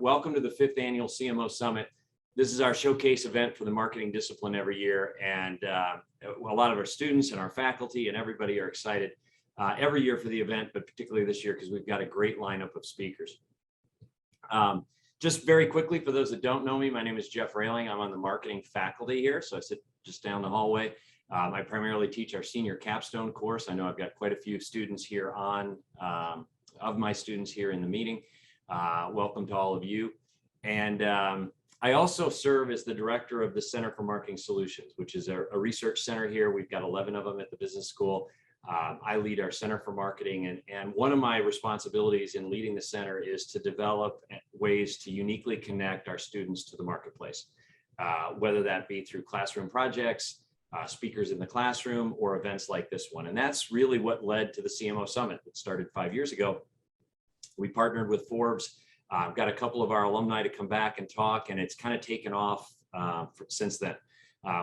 welcome to the 5th Annual CMO Summit. This is our showcase event for the marketing discipline every year, and a lot of our students and our faculty and everybody are excited every year for the event, but particularly this year because we've got a great lineup of speakers. Just very quickly, for those that don't know me, my name is Jeff Railing. I'm on the marketing faculty here, so I sit just down the hallway. I primarily teach our senior capstone course. I know I've got quite a few students here on, of my students here in the meeting. Welcome to all of you. And I also serve as the director of the Center for Marketing Solutions, which is a research center here. We've got 11 of them at the business school. I lead our Center for Marketing, and one of my responsibilities in leading the center is to develop ways to uniquely connect our students to the marketplace, whether that be through classroom projects, speakers in the classroom, or events like this one. And that's really what led to the CMO Summit that started 5 years ago. We partnered with Forbes, got a couple of our alumni to come back and talk, and it's kind of taken off since then.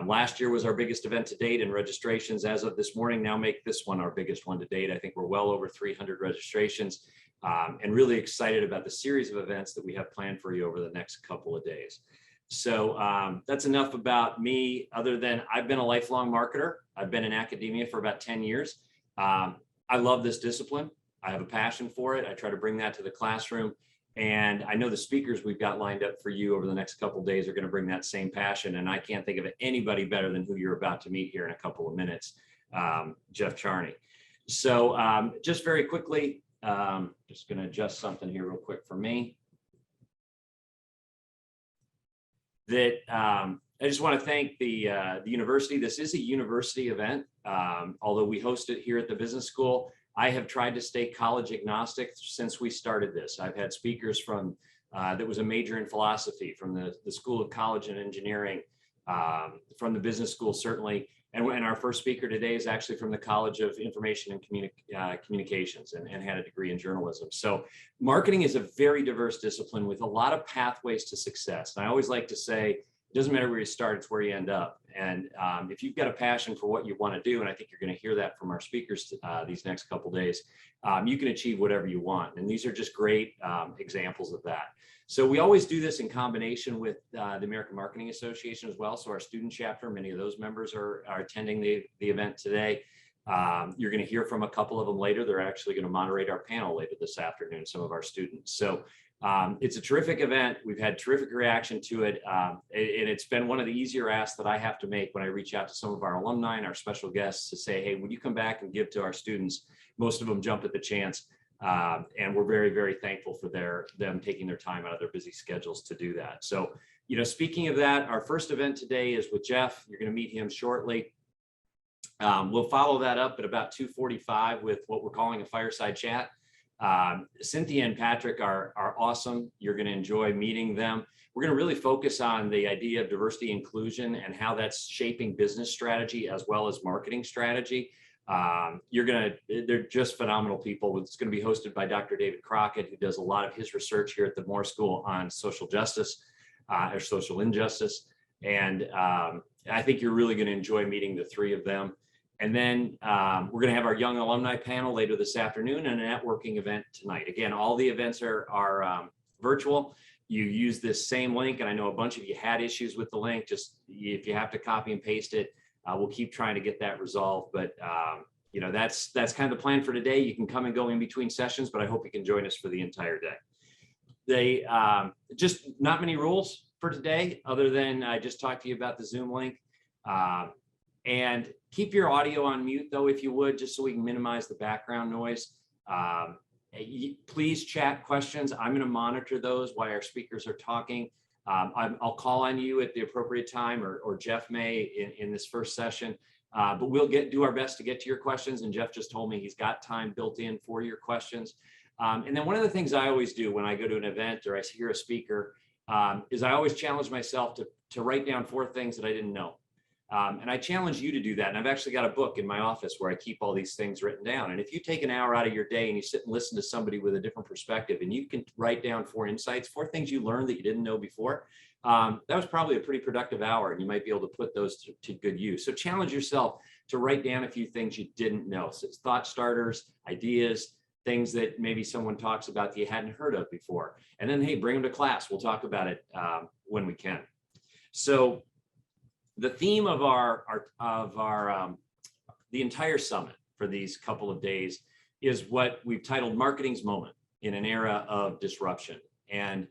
Last year was our biggest event to date, and registrations as of this morning now make this one our biggest one to date. I think we're well over 300 registrations, and really excited about the series of events that we have planned for you over the next couple of days. So that's enough about me, other than I've been a lifelong marketer. I've been in academia for about 10 years. I love this discipline. I have a passion for it. I try to bring that to the classroom. And I know the speakers we've got lined up for you over the next couple of days are going to bring that same passion. And I can't think of anybody better than who you're about to meet here in a couple of minutes, Jeff Charney. So just very quickly, just going to adjust something here real quick for me. I just want to thank the university. This is a university event, although we host it here at the business school. I have tried to stay college agnostic since we started this. I've had speakers from that was a major in philosophy, from the School of College and Engineering, from the business school certainly, and our first speaker today is actually from the College of Information and Communications and had a degree in journalism. So marketing is a very diverse discipline with a lot of pathways to success. And I always like to say, it doesn't matter where you start, it's where you end up. And if you've got a passion for what you want to do, and I think you're going to hear that from our speakers these next couple of days, you can achieve whatever you want. And these are just great examples of that. So we always do this in combination with the American Marketing Association as well. So our student chapter, many of those members are attending the event today. You're going to hear from a couple of them later. They're actually going to moderate our panel later this afternoon, some of our students. So it's a terrific event. We've had terrific reaction to it. And it's been one of the easier asks that I have to make when I reach out to some of our alumni and our special guests to say, hey, would you come back and give to our students? Most of them jump at the chance. And we're very, very thankful for them taking their time out of their busy schedules to do that. So, you know, speaking of that, our first event today is with Jeff. You're going to meet him shortly. We'll follow that up at about 2:45 with what we're calling a fireside chat. Cynthia and Patrick are awesome. You're going to enjoy meeting them. We're going to really focus on the idea of diversity inclusion and how that's shaping business strategy as well as marketing strategy. They're just phenomenal people. It's going to be hosted by Dr. David Crockett, who does a lot of his research here at the Moore School on social justice or social injustice. And I think you're really going to enjoy meeting the three of them. And then we're going to have our young alumni panel later this afternoon and a networking event tonight. Again, all the events are virtual. You use this same link, and I know a bunch of you had issues with the link. Just if you have to copy and paste it, we'll keep trying to get that resolved. But you know, that's kind of the plan for today. You can come and go in between sessions, but I hope you can join us for the entire day. Just not many rules for today, other than I just talked to you about the Zoom link. And keep your audio on mute, though, if you would, just so we can minimize the background noise. Please chat questions. I'm going to monitor those while our speakers are talking. I'll call on you at the appropriate time, or Jeff may in this first session. But we'll do our best to get to your questions. And Jeff just told me he's got time built in for your questions. And then one of the things I always do when I go to an event or I hear a speaker is I always challenge myself to write down 4 things that I didn't know. And I challenge you to do that. And I've actually got a book in my office where I keep all these things written down. And if you take an hour out of your day and you sit and listen to somebody with a different perspective, and you can write down 4 insights, 4 things you learned that you didn't know before, that was probably a pretty productive hour, and you might be able to put those to good use. So challenge yourself to write down a few things you didn't know. So it's thought starters, ideas, things that maybe someone talks about that you hadn't heard of before. And then, hey, bring them to class. We'll talk about it when we can. So the theme of the entire summit for these couple of days is what we've titled Marketing's Moment in an Era of Disruption. And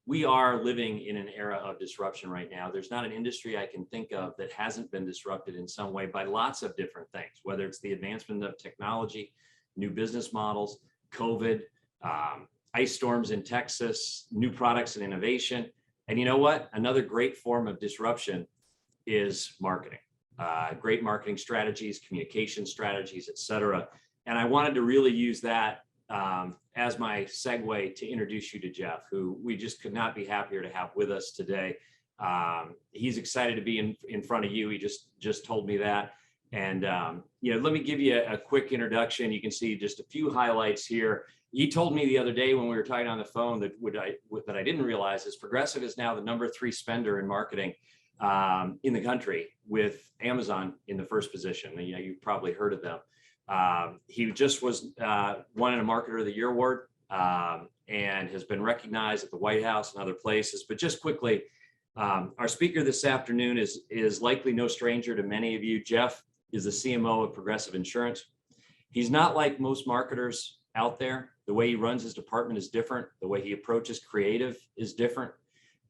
we are living in an era of disruption right now. There's not an industry I can think of that hasn't been disrupted in some way by lots of different things, whether it's the advancement of technology, new business models, COVID, ice storms in Texas, new products and innovation. And you know what? Another great form of disruption is marketing. Great marketing strategies, communication strategies, et cetera. And I wanted to really use that as my segue to introduce you to Jeff, who we just could not be happier to have with us today. He's excited to be in front of you. He just told me that. And let me give you a quick introduction. You can see just a few highlights here. He told me the other day when we were talking on the phone that I didn't realize is Progressive is now the #3 spender in marketing in the country, with Amazon in the first position. You've probably heard of them. He just was won a Marketer of the Year award and has been recognized at the White House and other places. But just quickly, our speaker this afternoon is likely no stranger to many of you. Jeff is the CMO of Progressive Insurance. He's not like most marketers out there. The way he runs his department is different. The way he approaches creative is different.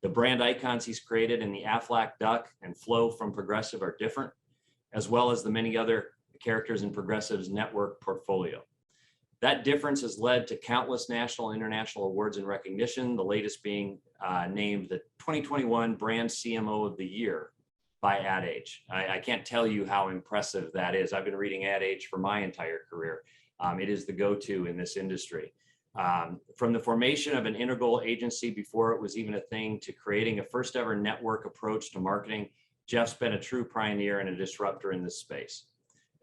The brand icons he's created in the Aflac Duck and Flo from Progressive are different, as well as the many other characters in Progressive's network portfolio. That difference has led to countless national and international awards and recognition, the latest being named the 2021 Brand CMO of the Year by Ad Age. I can't tell you how impressive that is. I've been reading Ad Age for my entire career. It is the go-to in this industry. From the formation of an integral agency before it was even a thing to creating a first ever network approach to marketing, Jeff's been a true pioneer and a disruptor in this space.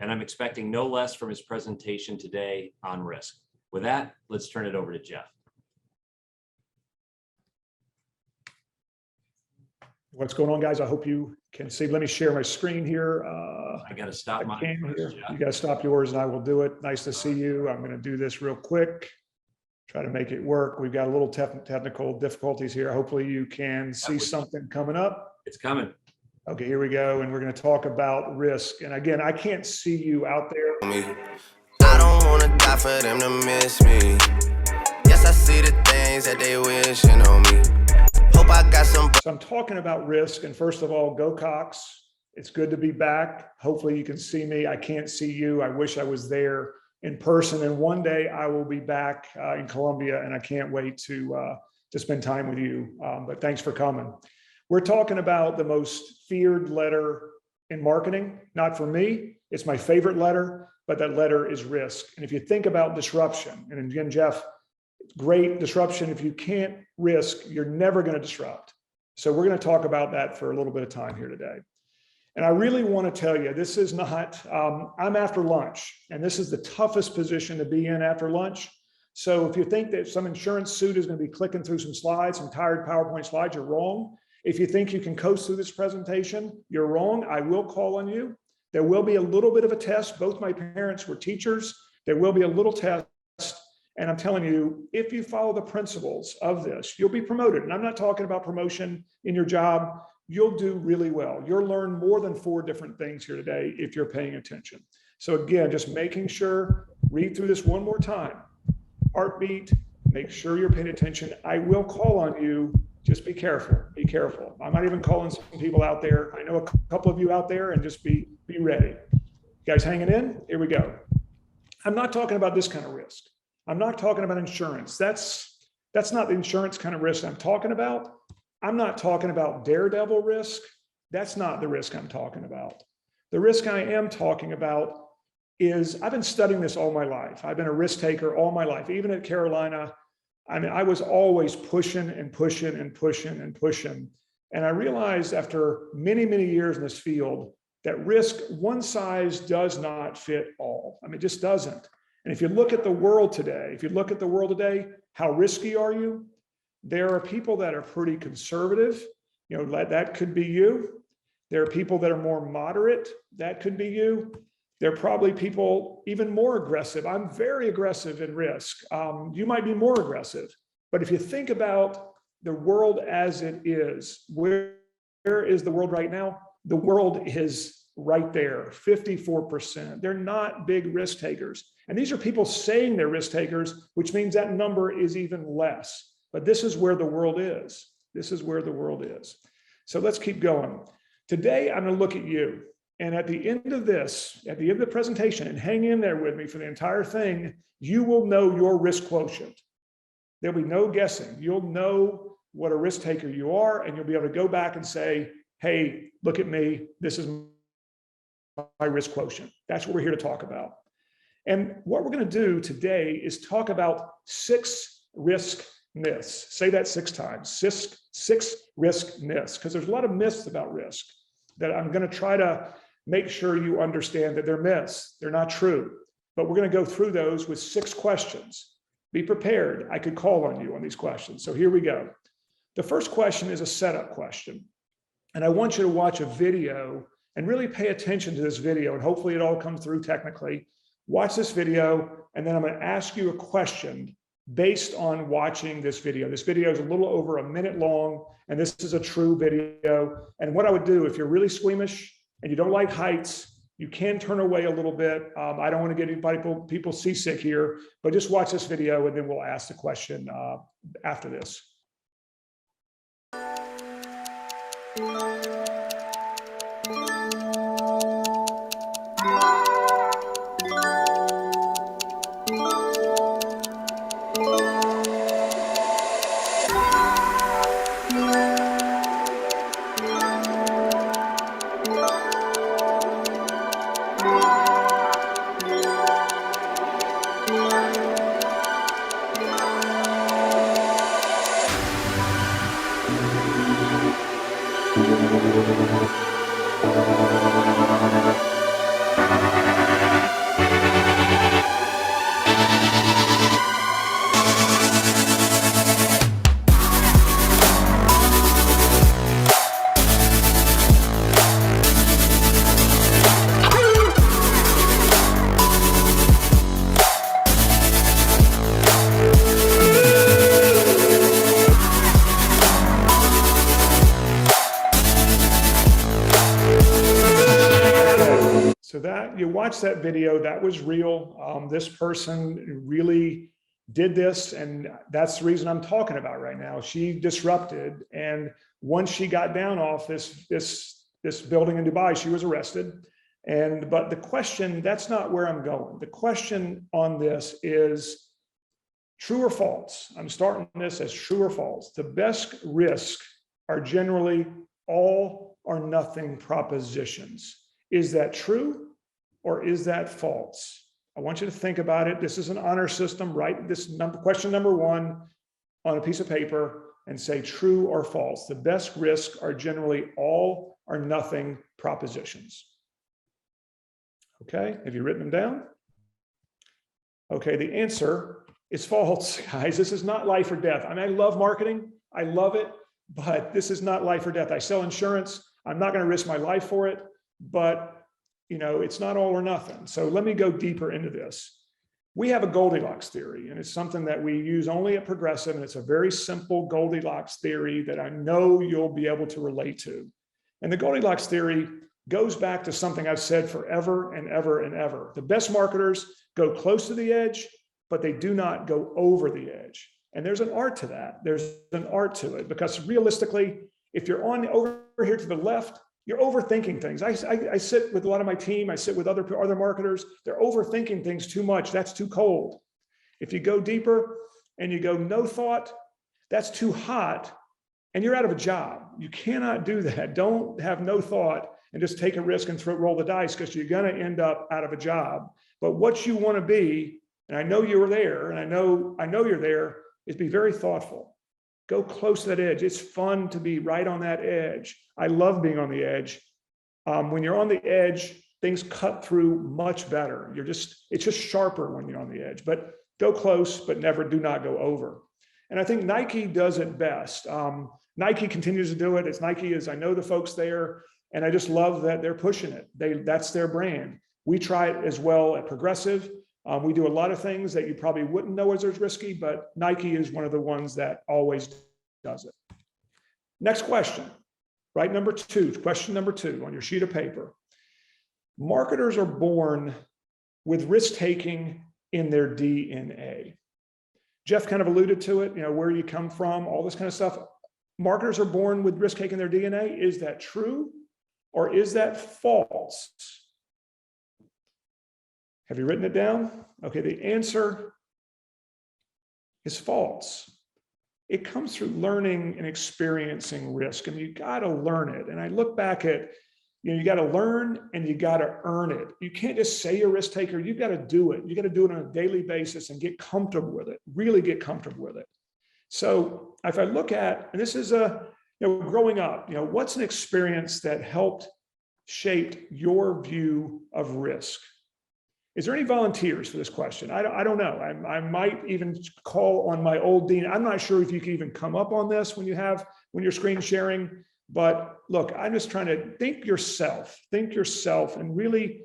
And I'm expecting no less from his presentation today on risk. With that, let's turn it over to Jeff. What's going on, guys? I hope you can see. Let me share my screen here. I got to stop mine first, you got to stop yours and I will do it. Nice to see you. I'm going to do this real quick. Try to make it work. We've got a little technical difficulties here. Hopefully you can see something coming up. It's coming. Okay, here we go. And we're going to talk about risk. And again, I can't see you out there. I don't want to die for them to miss me. Yes, I see the things that they wishing on me. Hope I got some. So I'm talking about risk. And first of all, go Cox. It's good to be back. Hopefully you can see me. I can't see you. I wish I was there in person. And one day I will be back in Columbia, and I can't wait to spend time with you. But thanks for coming. We're talking about the most feared letter in marketing. Not for me, it's my favorite letter, but that letter is risk. And if you think about disruption, and again, Jeff, great disruption. If you can't risk, you're never going to disrupt. So we're going to talk about that for a little bit of time here today. And I really want to tell you, this is not, I'm after lunch, and this is the toughest position to be in after lunch. So if you think that some insurance suit is going to be clicking through some slides, some tired PowerPoint slides, you're wrong. If you think you can coast through this presentation, you're wrong. I will call on you. There will be a little bit of a test. Both my parents were teachers. There will be a little test. And I'm telling you, if you follow the principles of this, you'll be promoted. And I'm not talking about promotion in your job. You'll do really well. You'll learn more than 4 different things here today if you're paying attention. So again, just making sure, read through this one more time. Heartbeat, make sure you're paying attention. I will call on you. Just be careful. Be careful. I might even call in some people out there. I know a couple of you out there, and just be ready. You guys hanging in? Here we go. I'm not talking about this kind of risk. I'm not talking about insurance. That's not the insurance kind of risk I'm talking about. I'm not talking about daredevil risk. That's not the risk I'm talking about. The risk I am talking about is, I've been studying this all my life. I've been a risk taker all my life. Even at Carolina, I mean, I was always pushing and pushing and pushing and pushing. And I realized after many, many years in this field that risk, one size does not fit all. I mean, it just doesn't. And if you look at the world today, how risky are you? There are people that are pretty conservative. You know, that could be you. There are people that are more moderate. That could be you. There are probably people even more aggressive. I'm very aggressive in risk. You might be more aggressive. But if you think about the world as it is, where is the world right now? The world is right there, 54%. They're not big risk takers. And these are people saying they're risk takers, which means that number is even less. But this is where the world is. This is where the world is. So let's keep going. Today, I'm going to look at you. And at the end of this, at the end of the presentation, and hang in there with me for the entire thing, you will know your risk quotient. There'll be no guessing. You'll know what a risk taker you are, and you'll be able to go back and say, hey, look at me. This is my risk quotient. That's what we're here to talk about. And what we're going to do today is talk about 6 risk myths. Say that 6 times. 6 risk myths, because there's a lot of myths about risk that I'm going to try to make sure you understand that they're myths. They're not true. But we're going to go through those with 6 questions. Be prepared. I could call on you on these questions. So here we go. The first question is a setup question. And I want you to watch a video and really pay attention to this video. And hopefully it all comes through technically. Watch this video, and then I'm going to ask you a question based on watching this video. This video is a little over a minute long, and this is a true video. And what I would do, if you're really squeamish and you don't like heights, you can turn away a little bit. I don't want to get people seasick here, but just watch this video and then we'll ask the question after this. So that you watch that video, that was real. This person really did this, and that's the reason I'm talking about right now. She disrupted, and once she got down off this building in Dubai, she was arrested. But the question, that's not where I'm going. The question on this is true or false. I'm starting this as true or false. The best risks are generally all or nothing propositions. Is that true or is that false? I want you to think about it. This is an honor system. Write this question number 1 on a piece of paper and say true or false. The best risks are generally all or nothing propositions. Okay, have you written them down? Okay, the answer is false, guys. This is not life or death. I mean, I love marketing. I love it, but this is not life or death. I sell insurance. I'm not going to risk my life for it. But, you know, it's not all or nothing. So let me go deeper into this. We have a Goldilocks theory, and it's something that we use only at Progressive, and it's a very simple Goldilocks theory that I know you'll be able to relate to. And the Goldilocks theory goes back to something I've said forever and ever and ever. The best marketers go close to the edge, but they do not go over the edge. And there's an art to that. There's an art to it, because realistically, if you're on over here to the left, you're overthinking things. I sit with a lot of my team. I sit with other marketers. They're overthinking things too much. That's too cold. If you go deeper and you go no thought, that's too hot, and you're out of a job. You cannot do that. Don't have no thought and just take a risk and roll the dice, because you're going to end up out of a job. But what you want to be, and I know you're there, and I know you're there, is be very thoughtful. Go close to that edge. It's fun to be right on that edge. I love being on the edge. When you're on the edge, things cut through much better. It's just sharper when you're on the edge. But go close, but do not go over. And I think Nike does it best. Nike continues to do it. I know the folks there, and I just love that they're pushing it. That's their brand. We try it as well at Progressive. We do a lot of things that you probably wouldn't know as risky, but Nike is one of the ones that always does it. Next question, right? Number two, question number 2 on your sheet of paper. Marketers are born with risk-taking in their DNA. Jeff kind of alluded to it, where you come from, all this kind of stuff. Marketers are born with risk-taking in their DNA. Is that true or is that false? Have you written it down? Okay, the answer is false. It comes through learning and experiencing risk, and you got to learn it. And I look back at, you got to learn and you got to earn it. You can't just say you're a risk taker. You got to do it. You got to do it on a daily basis and get comfortable with it, really get comfortable with it. So if I look at, and this is growing up, what's an experience that helped shape your view of risk? Is there any volunteers for this question? I don't know. I might even call on my old dean. I'm not sure if you can even come up on this when you're screen sharing, but look, I'm just trying to think yourself and really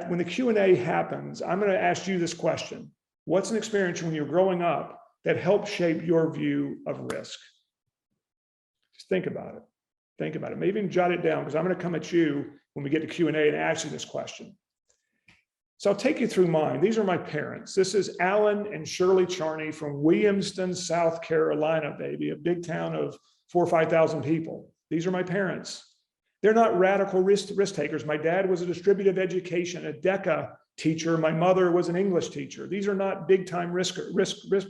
when the Q&A happens, I'm going to ask you this question. What's an experience when you're growing up that helped shape your view of risk? Just think about it. Think about it. Maybe even jot it down, because I'm going to come at you when we get to Q&A and ask you this question. So I'll take you through mine. These are my parents. This is Alan and Shirley Charney from Williamston, South Carolina, baby, a big town of 4,000 or 5,000 people. These are my parents. They're not radical risk takers. My dad was a distributive education, a DECA teacher. My mother was an English teacher. These are not big time risk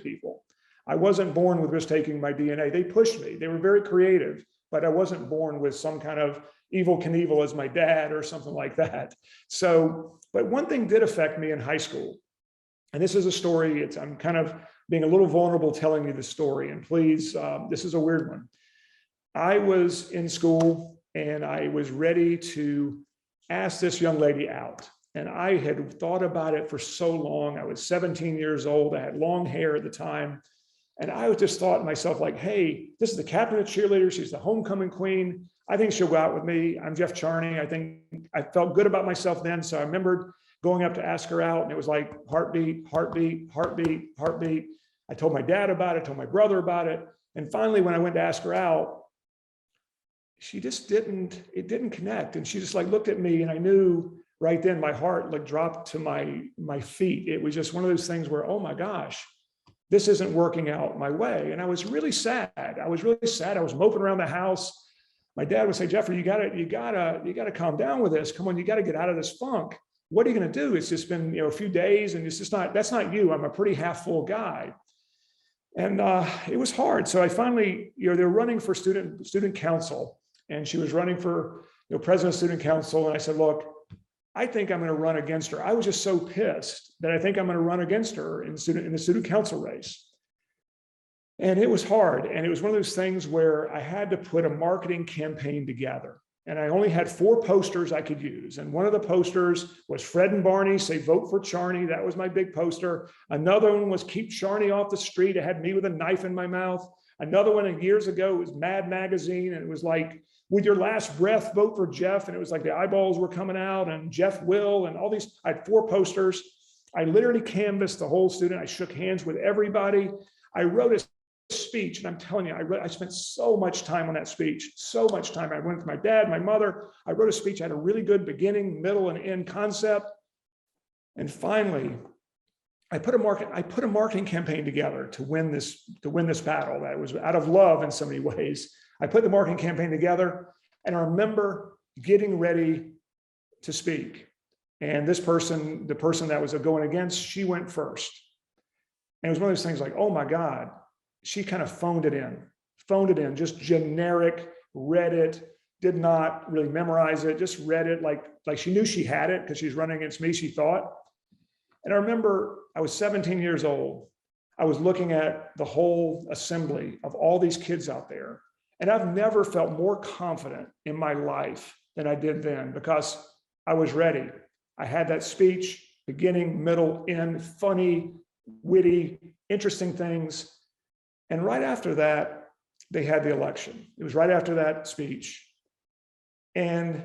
people. I wasn't born with risk taking in my DNA. They pushed me. They were very creative, but I wasn't born with some kind of Evel Knievel as my dad or something like that. So, but one thing did affect me in high school. And this is a story, I'm kind of being a little vulnerable telling you the story. And please, this is a weird one. I was in school and I was ready to ask this young lady out. And I had thought about it for so long. I was 17 years old. I had long hair at the time. And I just thought to myself, like, hey, this is the captain of cheerleaders. She's the homecoming queen. I think she'll go out with me. I'm Jeff Charney. I think I felt good about myself then. So I remembered going up to ask her out, and it was like heartbeat, heartbeat, heartbeat, heartbeat. I told my dad about it, told my brother about it. And finally, when I went to ask her out, it didn't connect. And she just like looked at me, and I knew right then my heart like dropped to my feet. It was just one of those things where, oh my gosh, this isn't working out my way. And I was really sad. I was moping around the house. My dad would say, Jeffrey, you gotta calm down with this. Come on, you gotta get out of this funk. What are you gonna do? It's just been a few days, and it's just that's not you. I'm a pretty half full guy. And it was hard. So I finally, they were running for student council, and she was running for president of student council. And I said, look, I think I'm going to run against her. I was just so pissed that I think I'm going to run against her in the student council race. And it was hard. And it was one of those things where I had to put a marketing campaign together. And I only had 4 posters I could use. And one of the posters was Fred and Barney say, vote for Charney. That was my big poster. Another one was keep Charney off the street. It had me with a knife in my mouth. Another one years ago was Mad Magazine. And it was like, with your last breath, vote for Jeff. And it was like the eyeballs were coming out, and Jeff will, and all these. I had 4 posters. I literally canvassed the whole student. I shook hands with everybody. I wrote a speech, and I'm telling you, I spent so much time on that speech, so much time. I went with my dad, my mother. I wrote a speech. I had a really good beginning, middle, and end concept. And finally, I put a marketing campaign together to win this battle. That was out of love in so many ways. I put the marketing campaign together, and I remember getting ready to speak. And this person, the person that was going against, she went first. And it was one of those things like, oh my God, she kind of phoned it in, just generic, read it, did not really memorize it, just read it like she knew she had it because she's running against me, she thought. And I remember I was 17 years old. I was looking at the whole assembly of all these kids out there. And I've never felt more confident in my life than I did then, because I was ready. I had that speech, beginning, middle, end, funny, witty, interesting things. And right after that, they had the election. It was right after that speech. And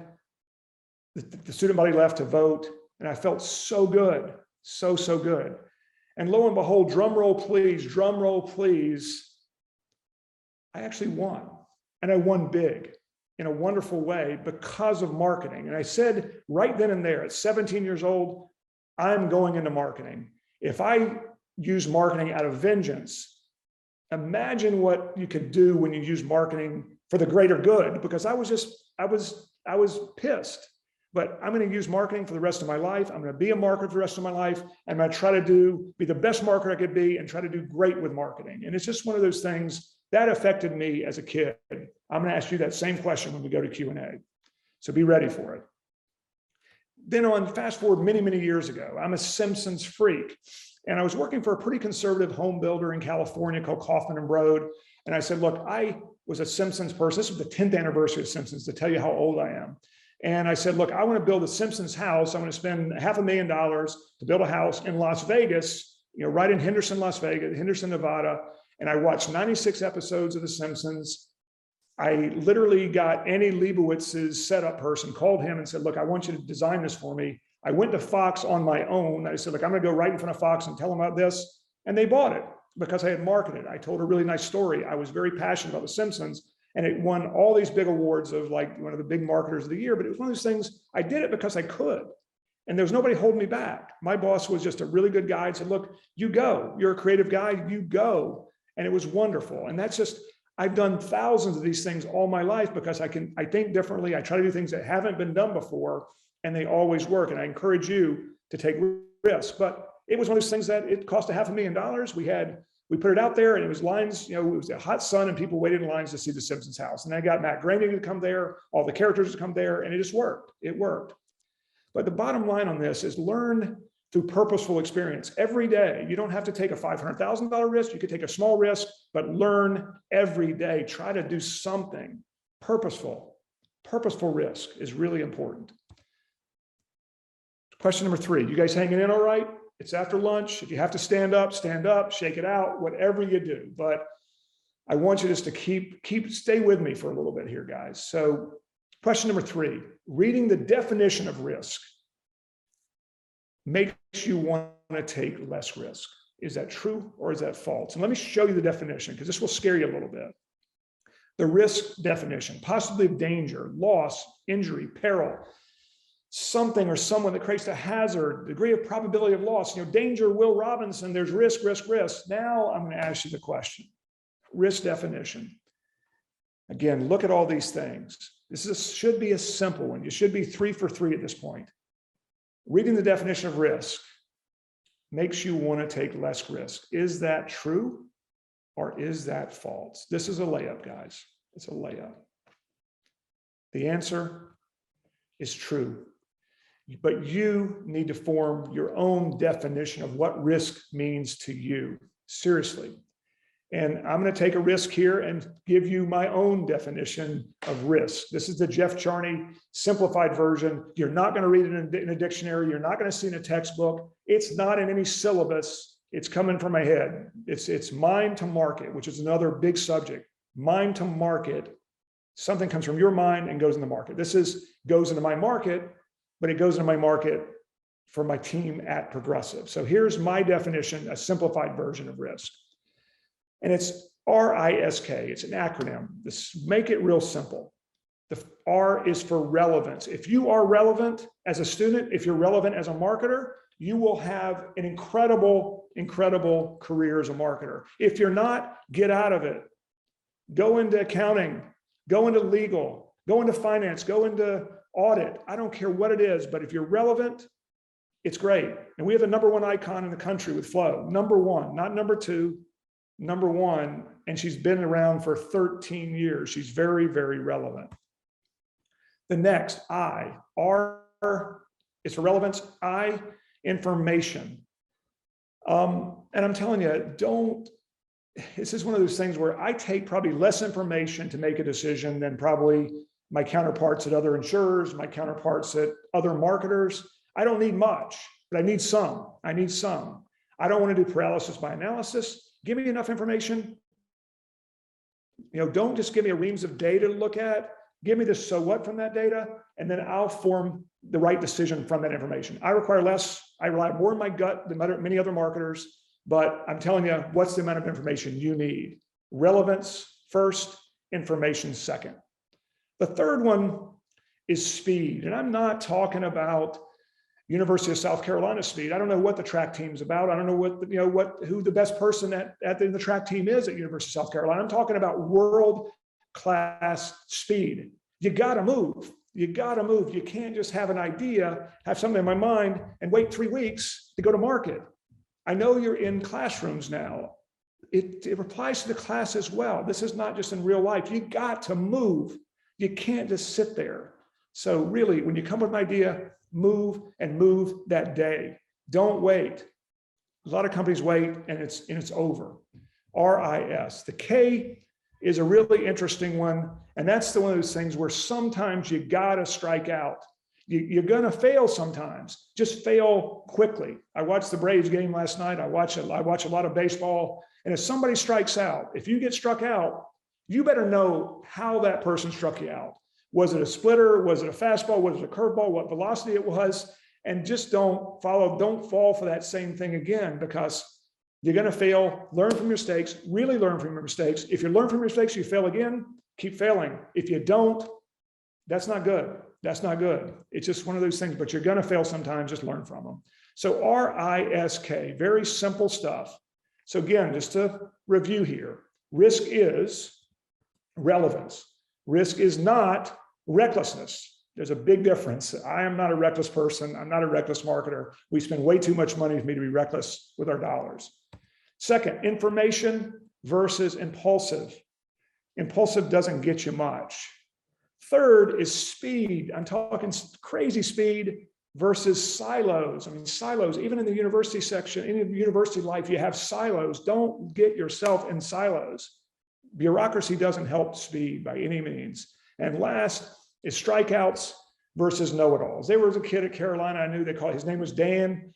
the student body left to vote. And I felt so good, so good. And lo and behold, drum roll, please. I actually won. And I won big in a wonderful way because of marketing. And I said right then and there, at 17 years old, I'm going into marketing. If I use marketing out of vengeance, imagine what you could do when you use marketing for the greater good, because I was pissed. But I'm going to use marketing for the rest of my life. I'm going to be a marketer for the rest of my life. I'm going to try to be the best marketer I could be and try to do great with marketing. And it's just one of those things that affected me as a kid. I'm going to ask you that same question when we go to Q&A. So be ready for it. Then fast forward many years ago, I'm a Simpsons freak. And I was working for a pretty conservative home builder in California called Kaufman and Broad. And I said, look, I was a Simpsons person. This was the 10th anniversary of Simpsons, to tell you how old I am. And I said, look, I want to build a Simpsons house. I'm going to spend $500,000 to build a house in Las Vegas, right in Henderson, Nevada. And I watched 96 episodes of The Simpsons. I literally got Annie Leibowitz's setup person, called him and said, look, I want you to design this for me. I went to Fox on my own. I said, look, I'm going to go right in front of Fox and tell them about this. And they bought it because I had marketed. I told a really nice story. I was very passionate about The Simpsons. And it won all these big awards of like one of the big marketers of the year. But it was one of those things, I did it because I could. And there was nobody holding me back. My boss was just a really good guy and said, look, you go. You're a creative guy, you go. And it was wonderful. And that's just, I've done thousands of these things all my life because I think differently. I try to do things that haven't been done before, and they always work. And I encourage you to take risks. But it was one of those things that it cost $500,000. We put it out there, and it was lines, it was a hot sun, and people waited in lines to see The Simpsons house. And I got Matt Groening to come there, all the characters to come there, and it just worked. It worked. But the bottom line on this is learn through purposeful experience every day. You don't have to take a $500,000 risk. You could take a small risk, but learn every day. Try to do something purposeful. Purposeful risk is really important. Question number 3, you guys hanging in all right? It's after lunch. If you have to stand up, shake it out, whatever you do. But I want you just to stay with me for a little bit here, guys. So question number 3, reading the definition of risk makes you want to take less risk. Is that true or is that false? And let me show you the definition, because this will scare you a little bit. The risk definition: possibly of danger, loss, injury, peril, something or someone that creates a hazard, degree of probability of loss. Danger, Will Robinson, there's risk. Now I'm going to ask you the question. Risk definition. Again, look at all these things. Should be a simple one. You should be 3 for 3 at this point. Reading the definition of risk makes you want to take less risk. Is that true or is that false? This is a layup, guys. It's a layup. The answer is true. But you need to form your own definition of what risk means to you. Seriously. And I'm going to take a risk here and give you my own definition of risk. This is the Jeff Charney simplified version. You're not going to read it in a dictionary. You're not going to see it in a textbook. It's not in any syllabus. It's coming from my head. It's mind to market, which is another big subject. Mind to market. Something comes from your mind and goes in the market. Goes into my market, but it goes into my market for my team at Progressive. So here's my definition, a simplified version of risk. And it's RISK. It's an acronym. Make it real simple. The R is for relevance. If you are relevant as a student, if you're relevant as a marketer, you will have an incredible career as a marketer. If you're not, get out of it. Go into accounting, go into legal, go into finance, go into audit. I don't care what it is, but if you're relevant, it's great. And we have the #1 icon in the country with Flo. #1, not #2. #1, and she's been around for 13 years. She's very, very relevant. The next R is for relevance. I, information. And I'm telling you, this is one of those things where I take probably less information to make a decision than probably my counterparts at other insurers, my counterparts at other marketers. I don't need much, but I need some. I don't want to do paralysis by analysis. Give me enough information. Don't just give me a reams of data to look at. Give me the so what from that data, and then I'll form the right decision from that information. I require less, I rely more on my gut than many other marketers, but I'm telling you, what's the amount of information you need? Relevance first, information second. The third one is speed. And I'm not talking about University of South Carolina speed. I don't know what the track team's about. I don't know who the best person at the track team is at University of South Carolina. I'm talking about world-class speed. You gotta move. You gotta move. You can't just have an idea, have something in my mind, and wait 3 weeks to go to market. I know you're in classrooms now. It applies to the class as well. This is not just in real life. You got to move. You can't just sit there. So really, when you come with an idea, move and move that day. Don't wait. A lot of companies wait and it's over. RIS. The K is a really interesting one. And that's one of those things where sometimes you gotta strike out. You're gonna fail sometimes. Just fail quickly. I watched the Braves game last night. I watch a lot of baseball. And if somebody strikes out, if you get struck out, you better know how that person struck you out. Was it a splitter? Was it a fastball? Was it a curveball? What velocity it was? And just don't fall for that same thing again, because you're going to fail. Learn from your mistakes, really learn from your mistakes. If you learn from your mistakes, you fail again, keep failing. If you don't, that's not good. That's not good. It's just one of those things, but you're going to fail sometimes, just learn from them. So RISK, very simple stuff. So again, just to review here, risk is relevance. Risk is not recklessness. There's a big difference. I am not a reckless person. I'm not a reckless marketer. We spend way too much money for me to be reckless with our dollars. Second, information versus impulsive. Impulsive doesn't get you much. Third is speed. I'm talking crazy speed versus silos. I mean, silos, even in the university section, in university life, you have silos. Don't get yourself in silos. Bureaucracy doesn't help speed by any means. And last is strikeouts versus know-it-alls. There was a kid at Carolina I knew, his name was Dan.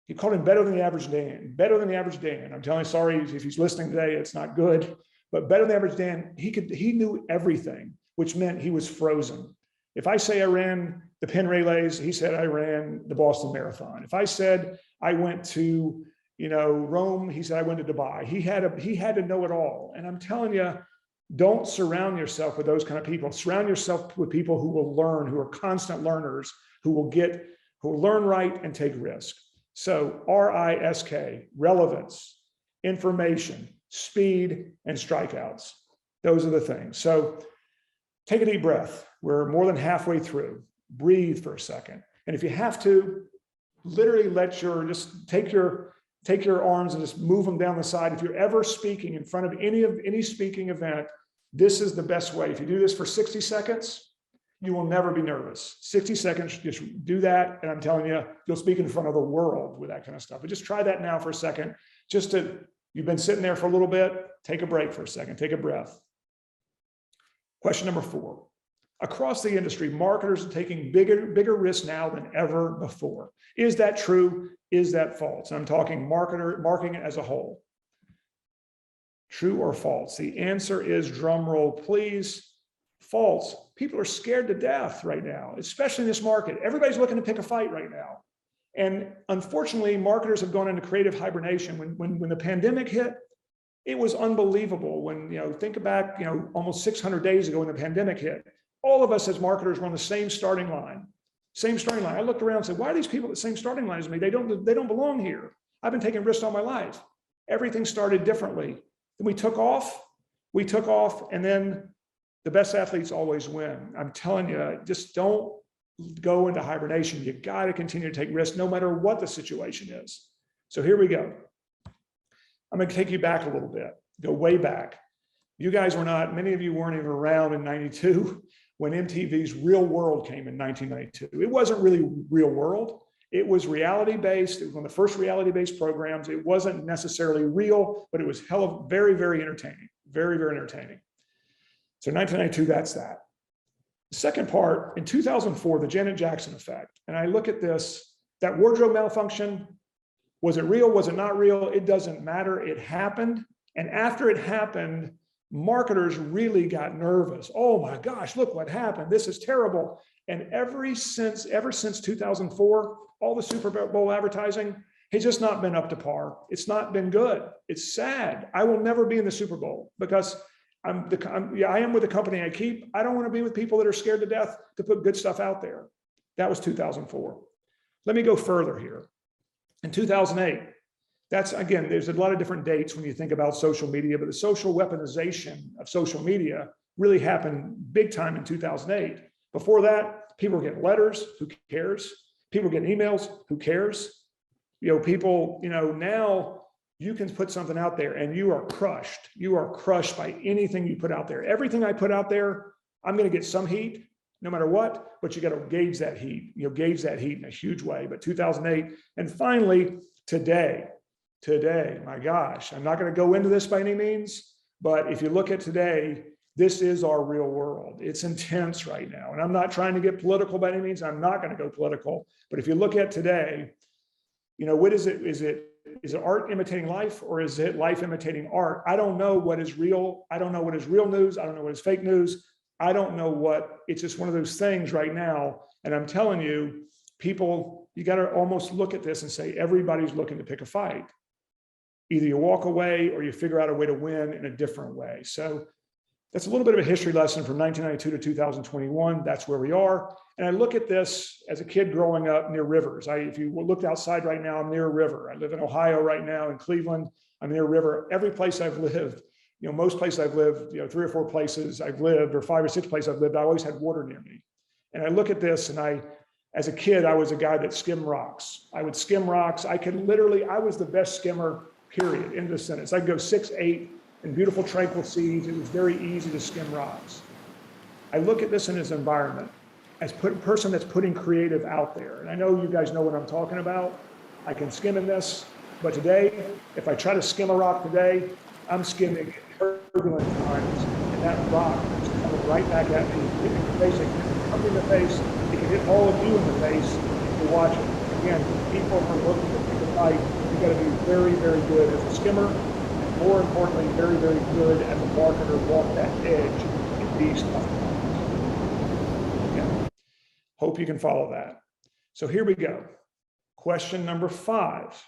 He called him better than the average Dan, better than the average Dan. I'm telling you, sorry if he's listening today, it's not good, but better than the average Dan. He knew everything, which meant he was frozen. If I say I ran the Penn Relays, he said I ran the Boston Marathon. If I said I went to Rome, he said I went to Dubai. He had to know it all. And I'm telling you, don't surround yourself with those kind of people. Surround yourself with people who will learn, who are constant learners, who will learn right and take risk. So RISK, relevance, information, speed, and strikeouts. Those are the things. So take a deep breath. We're more than halfway through. Breathe for a second. And if you have to, literally just take your arms and just move them down the side. If you're ever speaking in front of any speaking event, this is the best way. If you do this for 60 seconds, you will never be nervous. 60 seconds, just do that. And I'm telling you, you'll speak in front of the world with that kind of stuff. But just try that now for a second. You've been sitting there for a little bit, take a break for a second, take a breath. Question number 4. Across the industry, marketers are taking bigger risks now than ever before. Is that true? Is that false? I'm talking marketing as a whole. True or false? The answer is, drum roll, please, false. People are scared to death right now, especially in this market. Everybody's looking to pick a fight right now. And unfortunately, marketers have gone into creative hibernation. When the pandemic hit, it was unbelievable. Think back, almost 600 days ago when the pandemic hit, all of us as marketers were on the same starting line. Same starting line. I looked around and said, why are these people at the same starting line as me? They don't belong here. I've been taking risks all my life. Everything started differently. Then we took off, and then the best athletes always win. I'm telling you, just don't go into hibernation. You got to continue to take risks no matter what the situation is. So here we go. I'm going to take you back a little bit, go way back. You guys many of you weren't even around in 92 when MTV's Real World came in 1992. It wasn't really Real World. It was reality-based. It was one of the first reality-based programs. It wasn't necessarily real, but it was very, very entertaining. Very, very entertaining. So 1992, that's that. The second part, in 2004, the Janet Jackson effect. And I look at this, that wardrobe malfunction, was it real? Was it not real? It doesn't matter. It happened. And after it happened, marketers really got nervous. Oh my gosh, look what happened. This is terrible. And ever since 2004, all the Super Bowl advertising has just not been up to par. It's not been good. It's sad. I will never be in the Super Bowl because I am with the company I keep. I don't want to be with people that are scared to death to put good stuff out there. That was 2004. Let me go further here. In 2008, that's, again, there's a lot of different dates when you think about social media, but the social weaponization of social media really happened big time in 2008. Before that, people were getting letters, who cares? People were getting emails, who cares? People, now you can put something out there and you are crushed. You are crushed by anything you put out there. Everything I put out there, I'm going to get some heat no matter what, but you got to gauge that heat, gauge that heat in a huge way. But 2008, and finally today, my gosh, I'm not going to go into this by any means, but if you look at today, this is our real world. It's intense right now. And I'm not trying to get political by any means. I'm not going to go political, but if you look at today, what is it? Is it art imitating life, or is it life imitating art? I don't know what is real. I don't know what is real news. I don't know what is fake news. I don't know what, it's just one of those things right now. And I'm telling you, people, you got to almost look at this and say, everybody's looking to pick a fight. Either you walk away or you figure out a way to win in a different way. So that's a little bit of a history lesson from 1992 to 2021. That's where we are. And I look at this as a kid growing up near rivers. If you looked outside right now, I'm near a river. I live in Ohio right now, in Cleveland. I'm near a river. Every place I've lived, most places I've lived, 3 or 4 places I've lived, or 5 or 6 places I've lived, I always had water near me. And I look at this, and as a kid, I was a guy that skimmed rocks. I would skim rocks. I was the best skimmer, period, in the sentence. I'd go 6, 8 in beautiful tranquil seas. It was very easy to skim rocks. I look at this in its environment as a person that's putting creative out there. And I know you guys know what I'm talking about. I can skim in this, but today, if I try to skim a rock today, I'm skimming turbulent times, and that rock is coming right back at me, hitting me in the face. It can come in the face. It can hit all of you in the face if you watch it. Again, people are looking to pick a fight. You got to be very, very good as a skimmer, and more importantly, very, very good as a marketer. Walk that edge in these tough times. Yeah. Hope you can follow that. So here we go. Question number 5.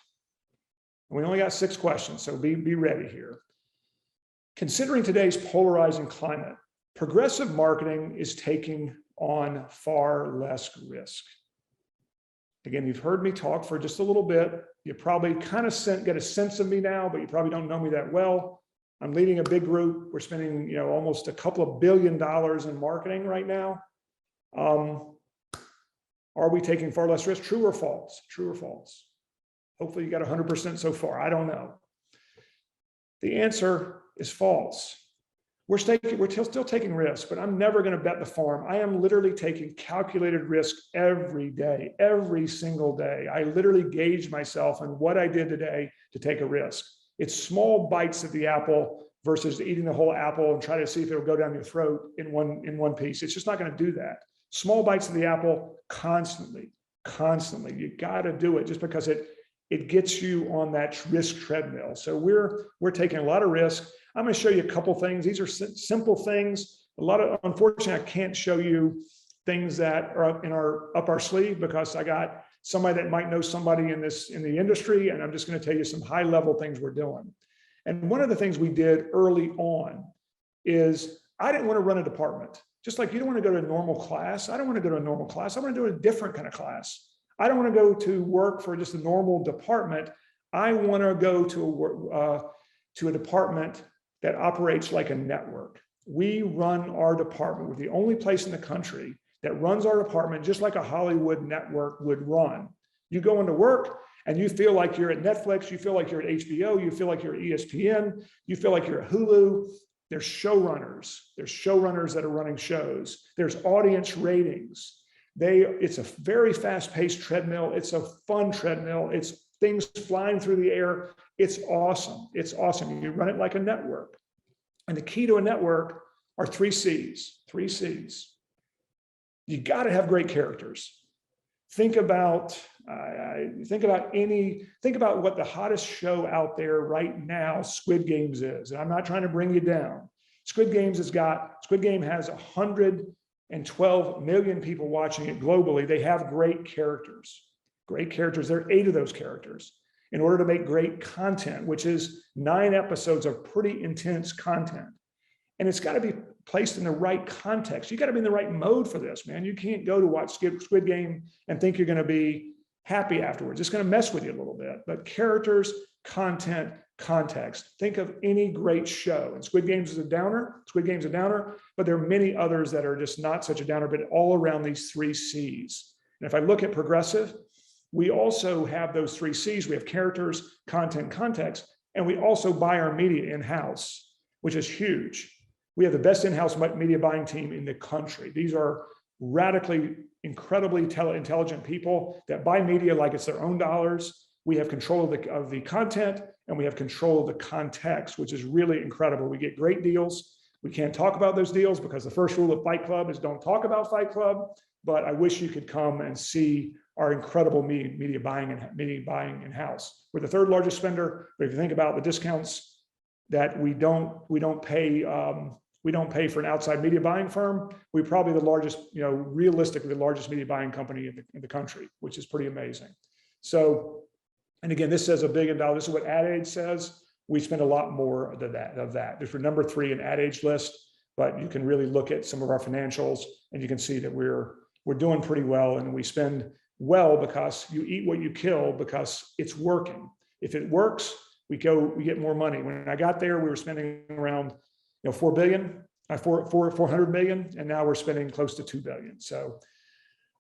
We only got 6 questions, so be ready here. Considering today's polarizing climate, progressive marketing is taking on far less risk. Again, you've heard me talk for just a little bit. You probably kind of get a sense of me now, but you probably don't know me that well. I'm leading a big group. We're spending, almost a couple of $1 billion in marketing right now. Are we taking far less risk? True or false? True or false? Hopefully you got 100% so far. I don't know. The answer is false. We're still taking risks, but I'm never going to bet the farm. I am literally taking calculated risk every day, every single day. I literally gauge myself on what I did today to take a risk. It's small bites of the apple versus eating the whole apple and try to see if it'll go down your throat in one piece. It's just not going to do that. Small bites of the apple constantly. You got to do it just because it gets you on that risk treadmill. So we're taking a lot of risk. I'm going to show you a couple things. These are simple things. Unfortunately, I can't show you things that are up our sleeve because I got somebody that might know somebody in the industry, and I'm just going to tell you some high level things we're doing. And one of the things we did early on is I didn't want to run a department. Just like you don't want to go to a normal class. I don't want to go to a normal class. I want to do a different kind of class. I don't want to go to work for just a normal department. I want to go to a department that operates like a network. We run our department. We're the only place in the country that runs our department just like a Hollywood network would run. You go into work and you feel like you're at Netflix, you feel like you're at HBO, you feel like you're at ESPN, you feel like you're at Hulu. There's showrunners. There's showrunners that are running shows. There's audience ratings. It's a very fast-paced treadmill. It's a fun treadmill. It's things flying through the air. It's awesome. It's awesome. You run it like a network. And the key to a network are 3 C's. 3 C's. You got to have great characters. Think about what the hottest show out there right now, Squid Games, is. And I'm not trying to bring you down. Squid Game has 112 million people watching it globally. They have great characters. There are 8 of those characters. In order to make great content, which is 9 episodes of pretty intense content. And it's got to be placed in the right context. You got to be in the right mode for this, man. You can't go to watch Squid Game and think you're going to be happy afterwards. It's going to mess with you a little bit. But characters, content, context. Think of any great show. And Squid Game's a downer, but there are many others that are just not such a downer, but all around these 3 C's. And if I look at Progressive, we also have those 3 C's. We have characters, content, context, and we also buy our media in-house, which is huge. We have the best in-house media buying team in the country. These are radically, incredibly intelligent people that buy media like it's their own dollars. We have control of the content, and we have control of the context, which is really incredible. We get great deals. We can't talk about those deals because the first rule of Fight Club is don't talk about Fight Club, but I wish you could come and see our incredible media buying in-house. We're the 3rd largest spender, but if you think about the discounts that we don't pay for an outside media buying firm, we're probably the largest, realistically the largest media buying company in the country, which is pretty amazing. So, and again, this says $1 billion. This is what Ad Age says. We spend a lot more of that. There's number 3 in Ad Age list, but you can really look at some of our financials and you can see that we're doing pretty well, and we spend well because you eat what you kill because it's working. If it works, we get more money. When I got there, we were spending around 400 million, and now we're spending close to 2 billion. So,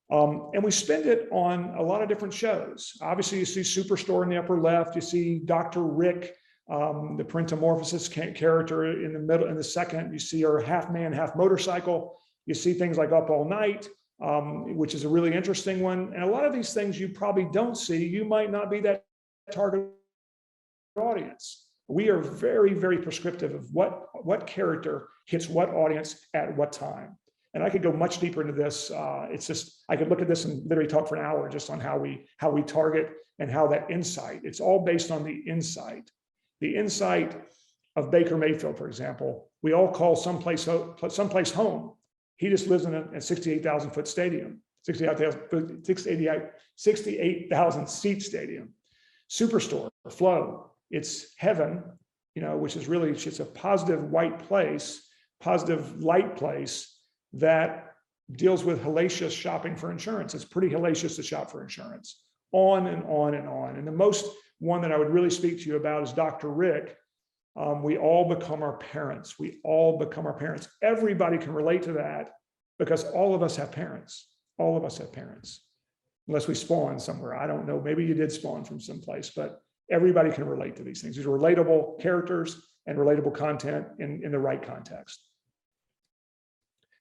and we spend it on a lot of different shows. Obviously, you see Superstore in the upper left. You see Dr. Rick, the Parentomorphosis character in the middle. In the second, you see our half man, half motorcycle. You see things like Up All Night, which is a really interesting one. And a lot of these things you probably don't see. You might not be that target audience. We are very, very prescriptive of what character hits what audience at what time. And I could go much deeper into this. It's just, I could look at this and literally talk for an hour just on how we target and how that insight, it's all based on the insight. The insight of Baker Mayfield, for example, we all call someplace home. He just lives in a 68,000 foot stadium, 68,000 seat stadium. Superstore, Flow, it's heaven, which is really, it's a positive white place, positive light place that deals with hellacious shopping for insurance. It's pretty hellacious to shop for insurance, on and on and on. And the most one that I would really speak to you about is Dr. Rick. We all become our parents. Everybody can relate to that because all of us have parents. Unless we spawn somewhere. I don't know. Maybe you did spawn from someplace, but everybody can relate to these things. These are relatable characters and relatable content in the right context.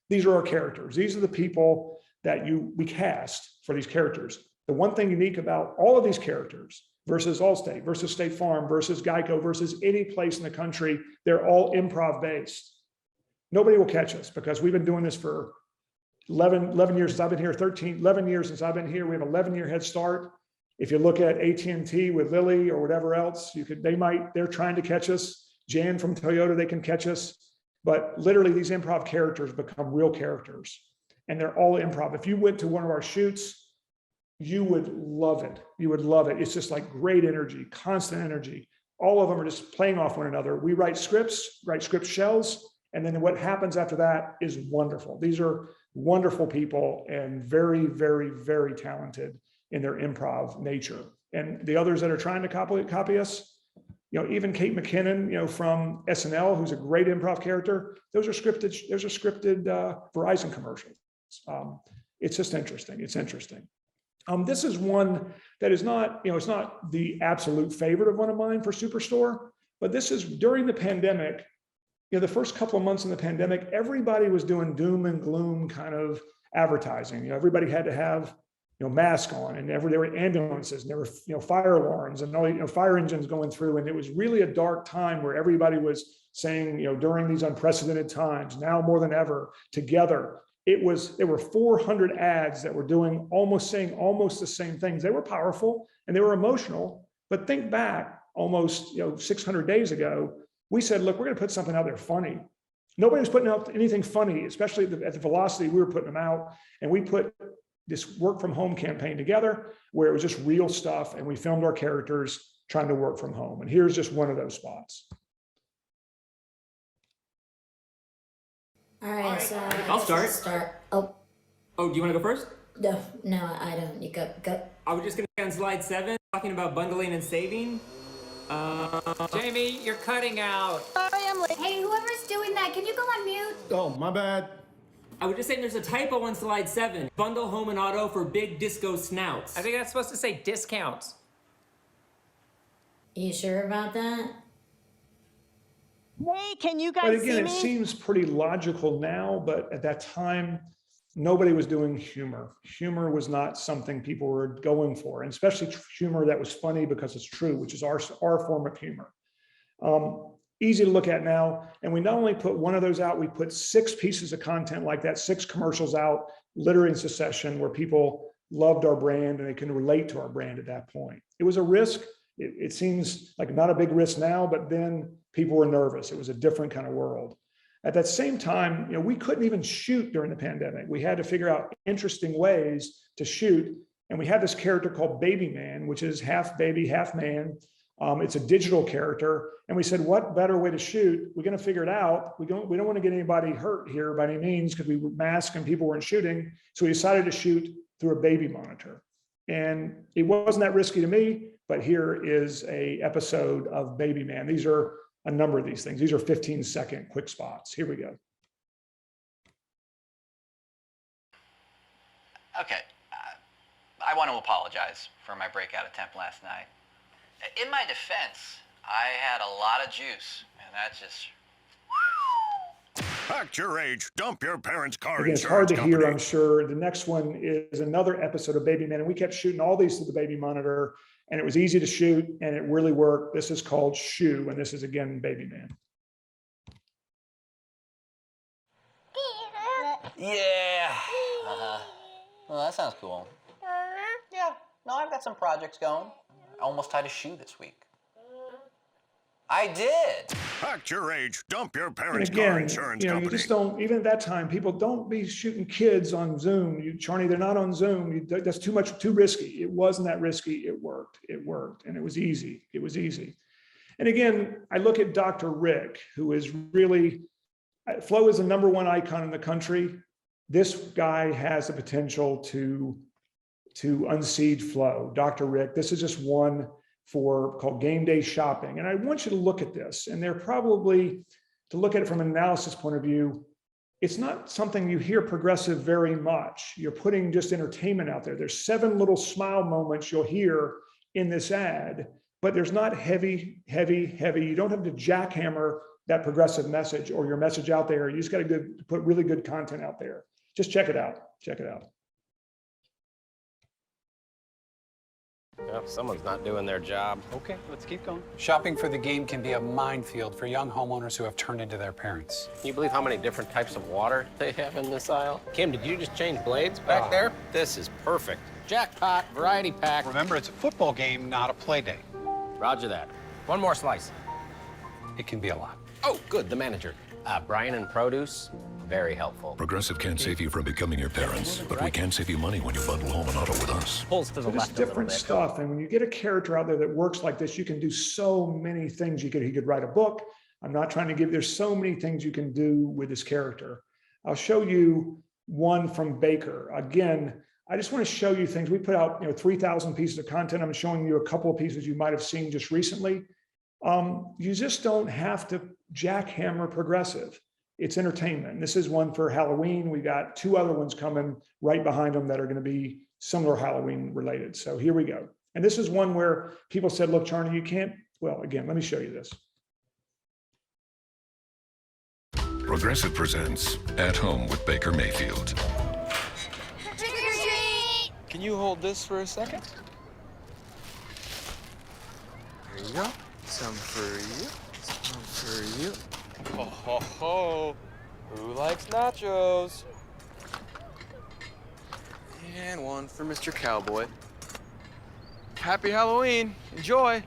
These are our characters. These are the people that we cast for these characters. The one thing unique about all of these characters versus Allstate, versus State Farm, versus Geico, versus any place in the country, they're all improv based. Nobody will catch us because we've been doing this for 11 years since I've been here, 11 years since I've been here. We have an 11-year head start. If you look at AT&T with Lilly or whatever else, they're trying to catch us. Jan from Toyota, they can catch us. But literally these improv characters become real characters and they're all improv. If you went to one of our shoots, you would love it. It's just like great energy, constant energy. All of them are just playing off one another. We write script shells, and then what happens after that is wonderful. These are wonderful people and very, very, very talented in their improv nature. And the others that are trying to copy us, even Kate McKinnon, from SNL, who's a great improv character, those are scripted Verizon commercials. It's just interesting. It's interesting. This is one that is not, it's not the absolute favorite of one of mine for Superstore, but this is during the pandemic. The first couple of months in the pandemic, everybody was doing doom and gloom kind of advertising. Everybody had to have, mask on, and there were ambulances, and there were, fire alarms and all, fire engines going through. And it was really a dark time where everybody was saying, during these unprecedented times, now more than ever, together. There were 400 ads that were saying almost the same things. They were powerful and they were emotional, but think back almost, 600 days ago, we said, look, we're going to put something out there funny. Nobody was putting out anything funny, especially at the velocity we were putting them out. And we put this work from home campaign together where it was just real stuff. And we filmed our characters trying to work from home. And here's just one of those spots. All right, so I'll start. Oh, Oh, do you want to go first? no, I don't. You go. I was just going to say on slide 7, talking about bundling and saving. Jamie, you're cutting out. Hey, whoever's doing that, can you go on mute? Oh, my bad. I was just saying there's a typo on slide 7. Bundle home and auto for big disco snouts. I think that's supposed to say discounts. You sure about that? Hey, can you guys But again, see it me? seems pretty logical now, but at that time, nobody was doing humor. Humor was not something people were going for, and especially humor that was funny because it's true, which is our form of humor. Easy to look at now. And we not only put one of those out, we put 6 pieces of content like that, 6 commercials out, literally in succession, where people loved our brand and they can relate to our brand at that point. It was a risk. It seems like not a big risk now, but then people were nervous. It was a different kind of world. At that same time, we couldn't even shoot during the pandemic. We had to figure out interesting ways to shoot. And we had this character called Baby Man, which is half baby, half man. It's a digital character. And we said, what better way to shoot? We're going to figure it out. We don't want to get anybody hurt here by any means because we were masked and people weren't shooting. So we decided to shoot through a baby monitor. And it wasn't that risky to me, but here is a episode of Baby Man. These are a number of these things. These are 15-second quick spots. Here we go. Okay, I want to apologize for my breakout attempt last night. In my defense, I had a lot of juice, and that just... Act your age. Dump your parents' car Again, it's hard to hear, I'm sure. The next one is another episode of Baby Man, and we kept shooting all these through the baby monitor, and it was easy to shoot, and it really worked. This is called Shoe, and this is, again, Baby Man. Yeah. Well, that sounds cool. Yeah. No, I've got some projects going. I almost tied a shoe this week. I did. Act your age. Dump your And parents' car again, insurance you company. just don't, even at that time, people don't be shooting kids on Zoom. Charlie, they're not on Zoom. That's too risky. It wasn't that risky. It worked, and it was easy. It was easy. And again, I look at Dr. Rick, who is really, Flo is the #1 icon in the country. This guy has the potential to unseat Flo. Dr. Rick, this is just one called Game Day Shopping. And I want you to look at this, and they're probably, to look at it from an analysis point of view, it's not something you hear Progressive very much. You're putting just entertainment out there. There's 7 little smile moments you'll hear in this ad, but there's not heavy. You don't have to jackhammer that Progressive message or your message out there. You just got to put really good content out there. Just check it out. Check it out. Well, someone's not doing their job. Okay, let's keep going. Shopping for the game can be a minefield for young homeowners who have turned into their parents. Can you believe how many different types of water they have in this aisle? Kim, did you just change blades back there? This is perfect. Jackpot, variety pack. Remember, it's a football game, not a play day. Roger that. One more slice. It can be a lot. Oh, good, the manager. Brian and Produce, very helpful. Progressive can't save you from becoming your parents, but we can save you money when you bundle home and auto with us. Pulls to the So left just a little different bit. stuff. And when you get a character out there that works like this, you can do so many things. He could write a book. I'm not trying to there's so many things you can do with this character. I'll show you one from Baker. Again, I just want to show you things. We put out 3,000 pieces of content. I'm showing you a couple of pieces you might have seen just recently. You just don't have to jackhammer Progressive. It's entertainment. This is one for Halloween. We got 2 other ones coming right behind them that are going to be similar Halloween related. So here we go. And this is one where people said, look, Charlie, you can't. Well, again, let me show you this. Progressive presents At Home with Baker Mayfield. Trick or treat! Can you hold this for a second? There you go. Some for you. Some for you. Ho, ho, ho. Who likes nachos? And one for Mr. Cowboy. Happy Halloween. Enjoy.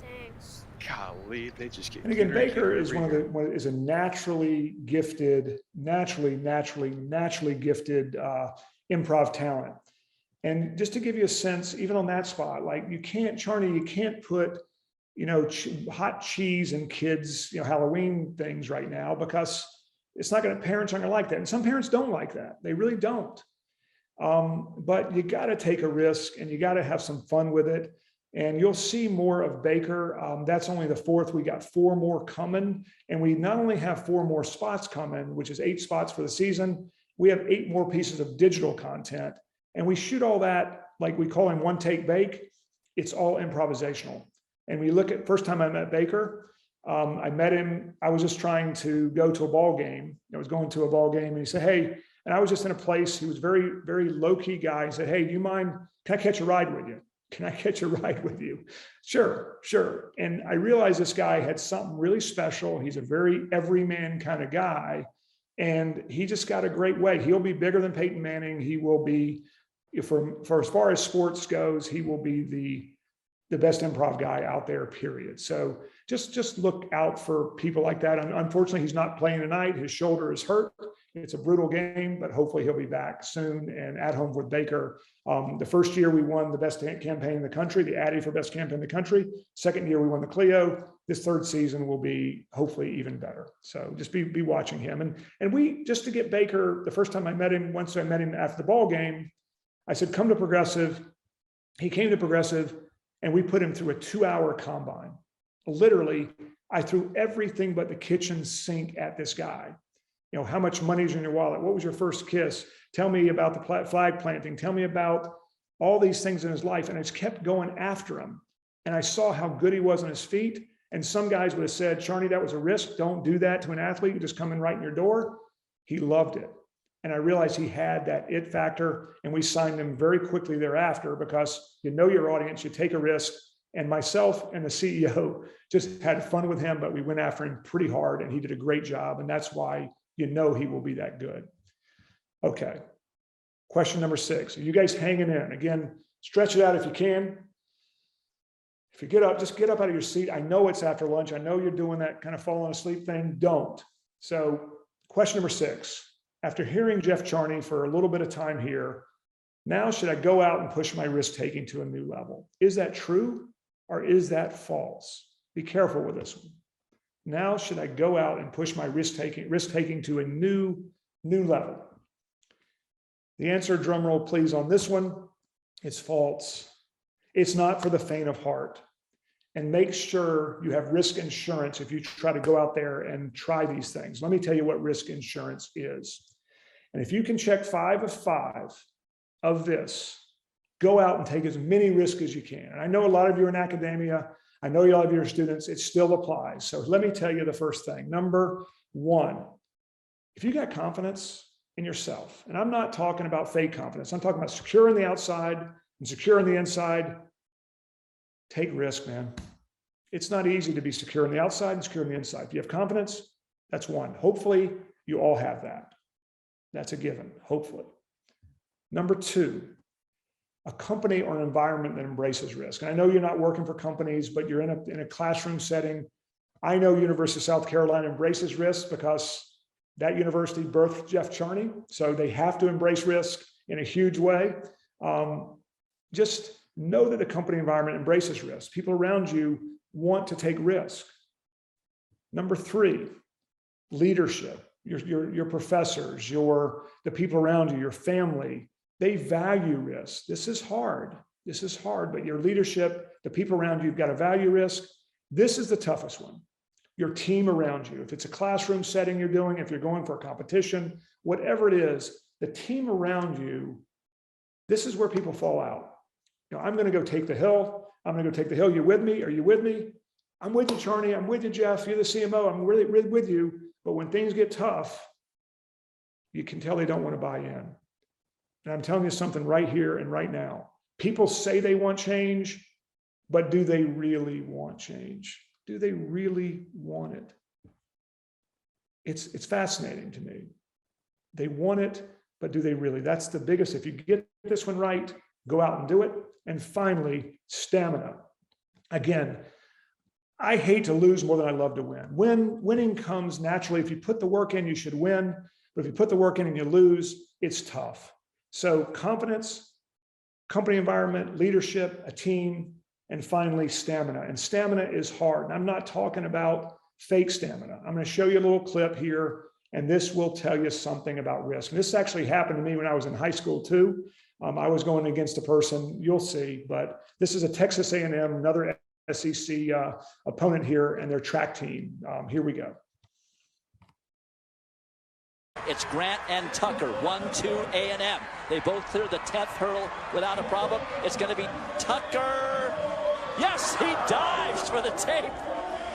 Thanks. Golly. lead. They just get And again, cuter and Baker cuter is every year. is a naturally gifted, naturally gifted improv talent. And just to give you a sense, even on that spot, like you can't, Charney, you can't put, hot cheese in kids, Halloween things right now, because it's not going to, parents aren't going to like that. And some parents don't like that. They really don't. But you got to take a risk and you got to have some fun with it. And you'll see more of Baker. That's only the 4th. We got 4 more coming. And we not only have 4 more spots coming, which is 8 spots for the season, we have 8 more pieces of digital content. And we shoot all that, like we call him one take bake. It's all improvisational. And we look at, first time I met Baker, I met him, I was just trying to go to a ball game. I was going to a ball game and he said, hey, and I was just in a place, he was very, very low-key guy. He said, hey, do you mind, can I catch a ride with you? Can I catch a ride with you? Sure. And I realized this guy had something really special. He's a very everyman kind of guy. And he just got a great way. He'll be bigger than Peyton Manning. He will be, for as far as sports goes, he will be the best improv guy out there, period. So just look out for people like that. And unfortunately, he's not playing tonight. His shoulder is hurt. It's a brutal game, but hopefully he'll be back soon and at home with Baker. The first year we won the best campaign in the country, the Addy for best campaign in the country. Second year we won the Clio. This 3rd season will be hopefully even better. So just be watching him. And we, just to get Baker, the first time I met him, once I met him after the ball game, I said, come to Progressive. He came to Progressive and we put him through a 2-hour combine. Literally, I threw everything but the kitchen sink at this guy. How much money is in your wallet? What was your first kiss? Tell me about the flag planting. Tell me about all these things in his life. And I just kept going after him. And I saw how good he was on his feet. And some guys would have said, Charney, that was a risk. Don't do that to an athlete. You just come in right in your door. He loved it. And I realized he had that it factor. And we signed him very quickly thereafter because you know your audience, you take a risk. And myself and the CEO just had fun with him, but we went after him pretty hard and he did a great job. And that's why he will be that good. Okay. Question number 6. Are you guys hanging in? Again, stretch it out if you can. If you get up, just get up out of your seat. I know it's after lunch. I know you're doing that kind of falling asleep thing. Don't. So question number 6. After hearing Jeff Charney for a little bit of time here, now should I go out and push my risk-taking to a new level? Is that true or is that false? Be careful with this one. Now, should I go out and push my risk-taking to a new level? The answer, drum roll, please, on this one, it's false. It's not for the faint of heart. And make sure you have risk insurance if you try to go out there and try these things. Let me tell you what risk insurance is. And if you can check 5 of 5 of this, go out and take as many risks as you can. And I know a lot of you are in academia. I know a lot of your students, it still applies. So let me tell you the first thing. Number 1, if you got confidence in yourself, and I'm not talking about fake confidence, I'm talking about secure on the outside and secure on the inside, take risk, man. It's not easy to be secure on the outside and secure on the inside. If you have confidence, that's 1. Hopefully you all have that. That's a given, hopefully. Number 2, a company or an environment that embraces risk. And I know you're not working for companies, but you're in a classroom setting. I know University of South Carolina embraces risk because that university birthed Jeff Charney. So they have to embrace risk in a huge way. Just know that the company environment embraces risk. People around you want to take risk. Number 3, leadership. Your professors, the people around you, your family, they value risk. This is hard, but your leadership, the people around you, you've got to value risk. This is the toughest one. Your team around you. If it's a classroom setting you're doing, if you're going for a competition, whatever it is, the team around you, this is where people fall out. I'm going to go take the hill. I'm going to go take the hill. You with me? Are you with me? I'm with you, Charney. I'm with you, Jeff. You're the CMO. I'm really with you. But when things get tough, you can tell they don't want to buy in. And I'm telling you something right here and right now. People say they want change, but do they really want change? Do they really want it? It's fascinating to me. They want it, but do they really? That's the biggest. If you get this one right, go out and do it. And finally, stamina. Again, I hate to lose more than I love to win. Winning comes naturally. If you put the work in, you should win. But if you put the work in and you lose, it's tough. So confidence, company environment, leadership, a team, and finally stamina. And stamina is hard. And I'm not talking about fake stamina. I'm going to show you a little clip here, and this will tell you something about risk. And this actually happened to me when I was in high school too. I was going against a person, you'll see, but this is a Texas A&M, another SEC opponent here, and their track team. Here we go. It's Grant and Tucker, 1-2 A&M. They both cleared the 10th hurdle without a problem. It's going to be Tucker. Yes, he dives for the tape.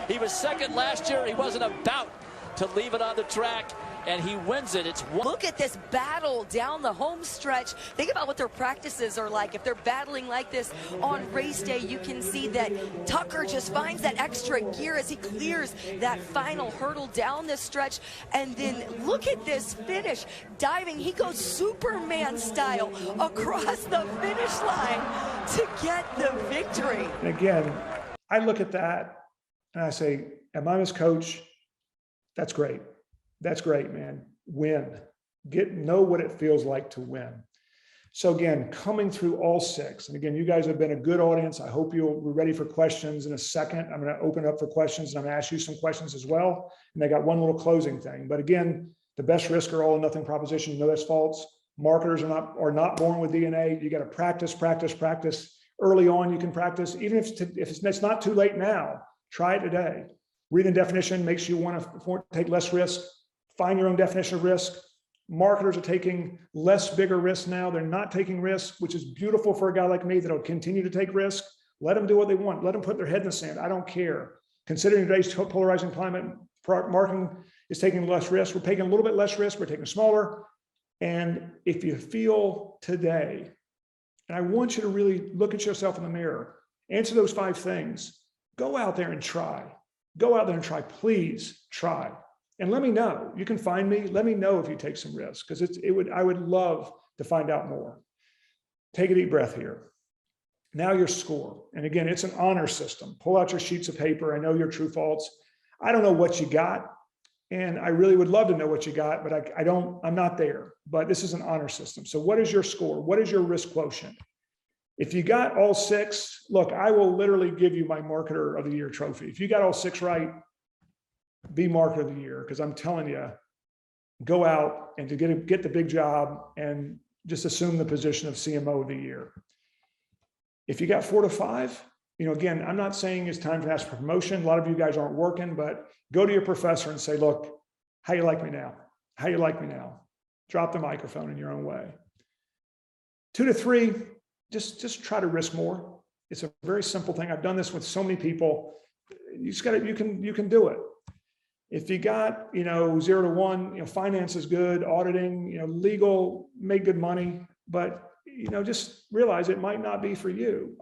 He was second last year. He wasn't about to leave it on the track, and he wins it. It's one. Look at this battle down the home stretch. Think about what their practices are like. If they're battling like this on race day, you can see that Tucker just finds that extra gear as he clears that final hurdle down this stretch. And then look at this finish. Diving, he goes Superman style across the finish line to get the victory. And again, I look at that and I say, am I his coach? That's great. That's great, man. Win. Know what it feels like to win. So again, coming through all six. And again, you guys have been a good audience. I hope you're ready for questions in a second. I'm going to open up for questions, and I'm going to ask you some questions as well. And I got one little closing thing. But again, the best risk or all or nothing proposition, you know that's false. Marketers are not born with DNA. You got to practice. Early on, you can practice. Even if it's not too late now, try it today. Reading definition makes you want to take less risk. Find your own definition of risk. Marketers are taking bigger risks now. They're not taking risks, which is beautiful for a guy like me that'll continue to take risks. Let them do what they want. Let them put their head in the sand. I don't care. Considering today's polarizing climate, marketing is taking less risk. We're taking a little bit less risk. We're taking smaller. And if you feel today, and I want you to really look at yourself in the mirror, answer those 5 things, go out there and try. Go out there and try. Please try. And let me know. You can find me. Let me know if you take some risks, because I would love to find out more. Take a deep breath here. Now your score. And again, it's an honor system. Pull out your sheets of paper. I know your true faults. I don't know what you got, and I really would love to know what you got, but I'm not there. But this is an honor system. So what is your score? What is your risk quotient? If you got all 6, look, I will literally give you my Marketer of the Year trophy. If you got all 6 right, be Marketer of the Year, because I'm telling you, go out and to get the big job and just assume the position of CMO of the Year. If you got 4 to 5, again, I'm not saying it's time to ask for promotion. A lot of you guys aren't working, but go to your professor and say, look, how you like me now? How you like me now? Drop the microphone in your own way. 2 to 3, just try to risk more. It's a very simple thing. I've done this with so many people. You can do it. If you got, 0 to 1, finance is good, auditing, legal, make good money, but, just realize it might not be for you.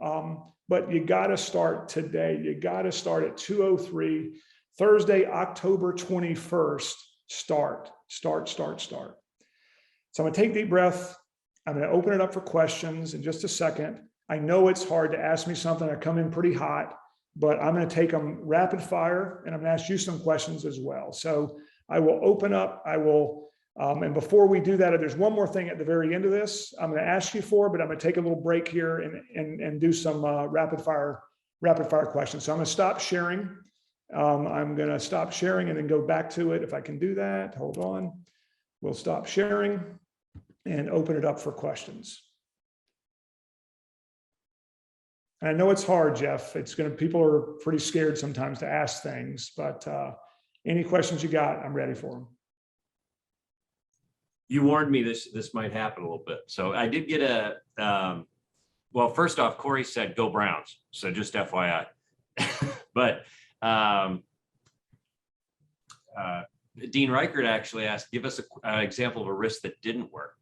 But you got to start today. You got to start at 2:03, Thursday, October 21st. Start. So I'm going to take a deep breath. I'm going to open it up for questions in just a second. I know it's hard to ask me something. I come in pretty hot, but I'm going to take them rapid fire, and I'm going to ask you some questions as well. So I will open up. And before we do that, there's one more thing at the very end of this I'm going to ask you for, but I'm going to take a little break here and do some rapid fire questions. So I'm going to stop sharing. I'm going to stop sharing and then go back to it. If I can do that, hold on. We'll stop sharing and open it up for questions. And I know it's hard, Jeff. People are pretty scared sometimes to ask things, but any questions you got, I'm ready for them. You warned me this might happen a little bit. So I did get well, first off, Corey said, go Browns. So just FYI. But Dean Reichert actually asked, give us an example of a risk that didn't work.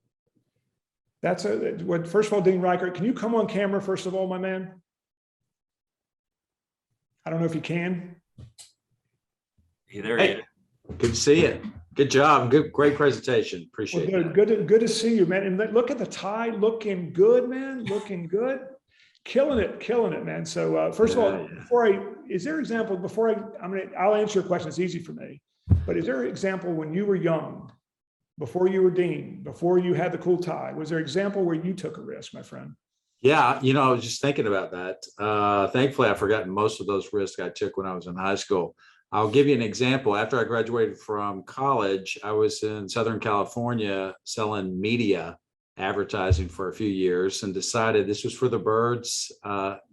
First of all, Dean Reichert, can you come on camera, first of all, my man? I don't know if you can. There he is. Good to see you. Good job. Great presentation. Appreciate it. Good to see you, man. And look at the tie, looking good, man. Looking good. Killing it, man. So first of all, is there an example I'll answer your question. It's easy for me, but is there an example when you were young, before you were dean, before you had the cool tie, was there an example where you took a risk, my friend? Yeah, I was just thinking about that. Thankfully, I've forgotten most of those risks I took when I was in high school. I'll give you an example. After I graduated from college, I was in Southern California selling media advertising for a few years and decided this was for the birds.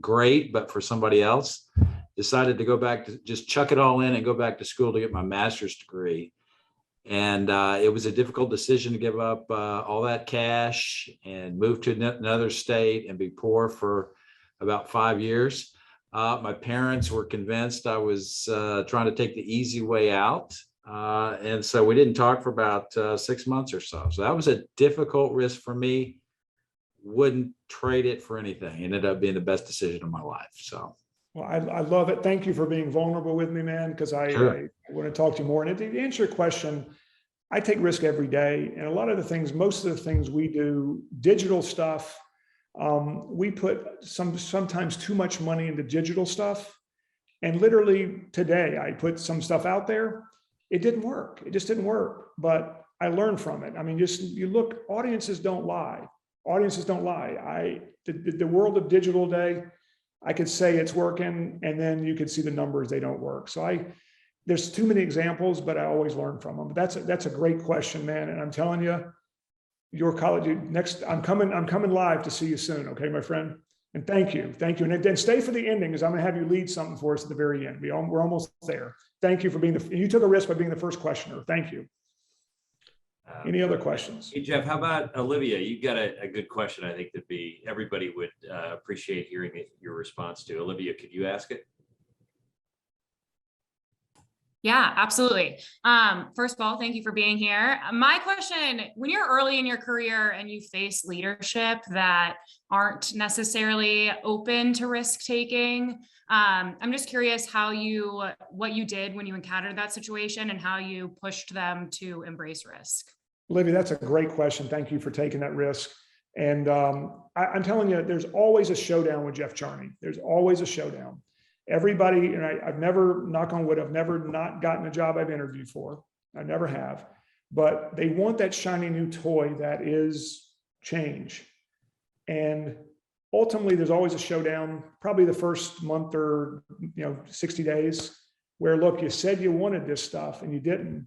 Great, but for somebody else. Decided to go back to just chuck it all in and go back to school to get my master's degree. And it was a difficult decision to give up all that cash and move to another state and be poor for about 5 years. My parents were convinced I was trying to take the easy way out. And so we didn't talk for about 6 months or so. So that was a difficult risk for me. Wouldn't trade it for anything. It ended up being the best decision of my life. So. Well, I love it. Thank you for being vulnerable with me, man, because I want to talk to you more. And to answer your question, I take risk every day. And a lot of the things, most of the things we do, digital stuff, we put sometimes too much money into digital stuff. And literally today, I put some stuff out there. It didn't work. It just didn't work. But I learned from it. I mean, you look, audiences don't lie. Audiences don't lie. The world of digital today, I could say it's working, and then you could see the numbers, they don't work. So there's too many examples, but I always learn from them. But that's a great question, man. And I'm telling you, your college next, I'm coming live to see you soon. Okay, my friend. And thank you. And then stay for the ending, because I'm going to have you lead something for us at the very end. We're almost there. Thank you for being you took a risk by being the first questioner. Thank you. Any other questions? Hey, Jeff, how about Olivia? You've got a good question. I think everybody would appreciate hearing your response to. Olivia, could you ask it? Yeah, absolutely. First of all, thank you for being here. My question, when you're early in your career and you face leadership that aren't necessarily open to risk taking, I'm just curious what you did when you encountered that situation and how you pushed them to embrace risk. Olivia, that's a great question. Thank you for taking that risk. And I'm telling you, there's always a showdown with Jeff Charney. There's always a showdown. Everybody, and I've never, knock on wood, I've never not gotten a job I've interviewed for. I never have. But they want that shiny new toy that is change. And ultimately, there's always a showdown, probably the first month or 60 days, where, look, you said you wanted this stuff and you didn't.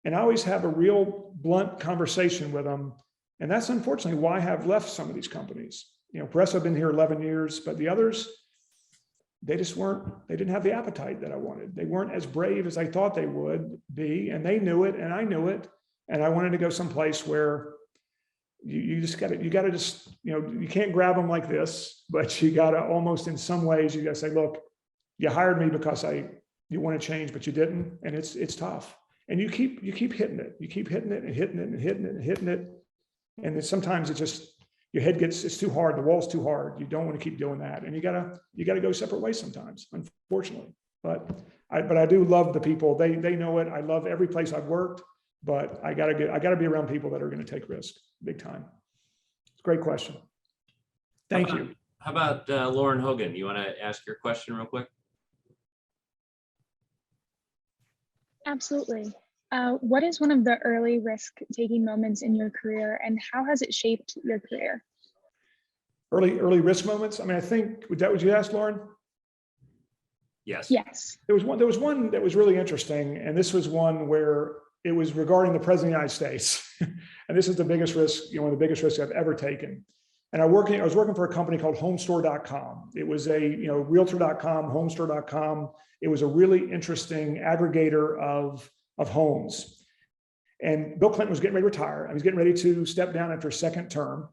And I always have a real blunt conversation with them. And that's unfortunately why I have left some of these companies. Progressive, I've been here 11 years, but the others, they didn't have the appetite that I wanted. They weren't as brave as I thought they would be. And they knew it and I knew it. And I wanted to go someplace where you can't grab them like this, but you got to almost, in some ways, you got to say, look, you hired me because you want to change, but you didn't. And it's tough. And you keep hitting it. You keep hitting it and hitting it and hitting it and hitting it. And then sometimes your head it's too hard. The wall's too hard. You don't want to keep doing that. And you gotta go separate ways sometimes, unfortunately. But I do love the people. They know it. I love every place I've worked, but I gotta be around people that are going to take risks big time. It's a great question. Thank you. How about Lauren Hogan? You want to ask your question real quick? Absolutely. What is one of the early risk-taking moments in your career, and how has it shaped your career? Early risk moments. I mean, I think, was that what you asked, Lauren? Yes. Yes. There was one that was really interesting, and this was one where it was regarding the President of the United States. And this is the biggest risk, one of the biggest risks I've ever taken. And I was working for a company called Homestore.com. It was a, Realtor.com, Homestore.com. It was a really interesting aggregator of homes. And Bill Clinton was getting ready to retire. I was getting ready to step down after a second term.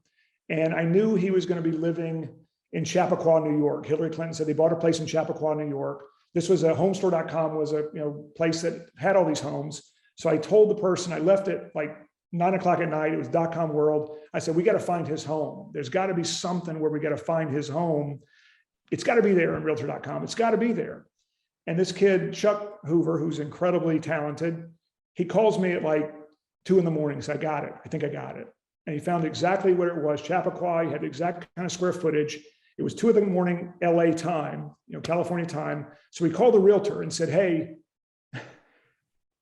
And I knew he was going to be living in Chappaqua, New York. Hillary Clinton said they bought a place in Chappaqua, New York. This was Homestore.com was a place that had all these homes. So I told the person, I left it like 9 o'clock at night. It was .com world. I said, we got to find his home. There's got to be something where we got to find his home. It's got to be there in Realtor.com. It's got to be there. And this kid, Chuck Hoover, who's incredibly talented, he calls me at like 2 in the morning. So I got it. I think I got it. And he found exactly what it was. Chappaqua, he had the exact kind of square footage. It was 2 a.m. LA time, California time. So we called the realtor and said, hey,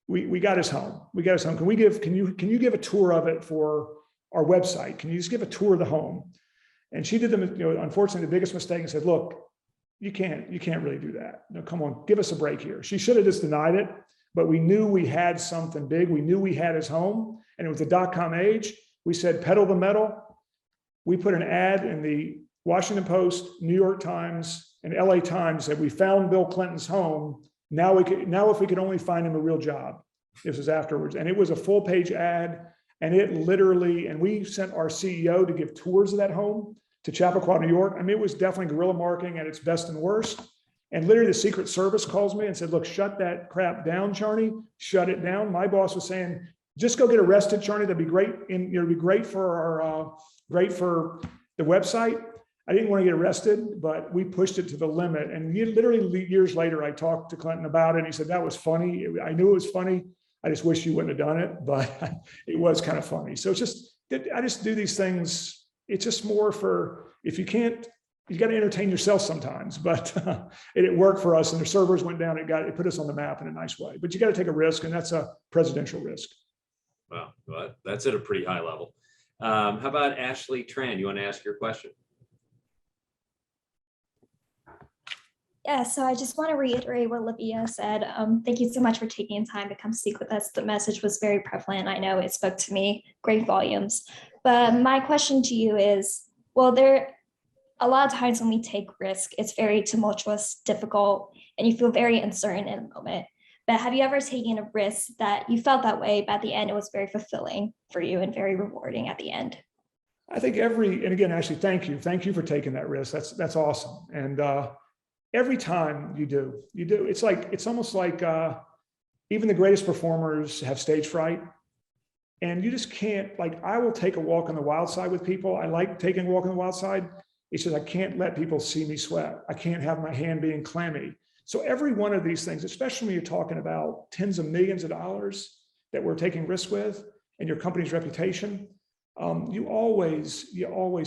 we got his home. We got his home. Can you give a tour of it for our website? Can you just give a tour of the home? And she did unfortunately, the biggest mistake and said, look, you can't really do that. No, come on, give us a break here. She should have just denied it, but we knew we had something big. We knew we had his home, and it was the .com age. We said, pedal the metal. We put an ad in the Washington Post, New York Times, and LA Times that we found Bill Clinton's home. Now if we could only find him a real job. This was afterwards. And it was a full page ad, and and we sent our CEO to give tours of that home to Chappaqua, New York. I mean, it was definitely guerrilla marketing at its best and worst. And literally the Secret Service calls me and said, look, shut that crap down, Charney, shut it down. My boss was saying, just go get arrested, Charney. That'd be great. And it'd be great for great for the website. I didn't want to get arrested, but we pushed it to the limit. And literally years later, I talked to Clinton about it, and he said, that was funny. I knew it was funny. I just wish you wouldn't have done it, but it was kind of funny. So I just do these things. It's just more for, if you can't, you got to entertain yourself sometimes, but it worked for us, and the servers went down. It put us on the map in a nice way, but you got to take a risk, and that's a presidential risk. Wow, well, that's at a pretty high level. How about Ashley Tran? You want to ask your question? Yeah, so I just want to reiterate what Livia said. Thank you so much for taking time to come speak with us. The message was very prevalent. I know it spoke to me great volumes. But my question to you is, well, a lot of times when we take risk, it's very tumultuous, difficult, and you feel very uncertain in a moment. But have you ever taken a risk that you felt that way, but at the end it was very fulfilling for you and very rewarding at the end? I think and again, Ashley, thank you for taking that risk. That's awesome. And every time you do, it's almost like even the greatest performers have stage fright, and you just can't, I will take a walk on the wild side with people. I like taking a walk on the wild side. It's just, I can't let people see me sweat. I can't have my hand being clammy. So every one of these things, especially when you're talking about tens of millions of dollars that we're taking risks with and your company's reputation, you always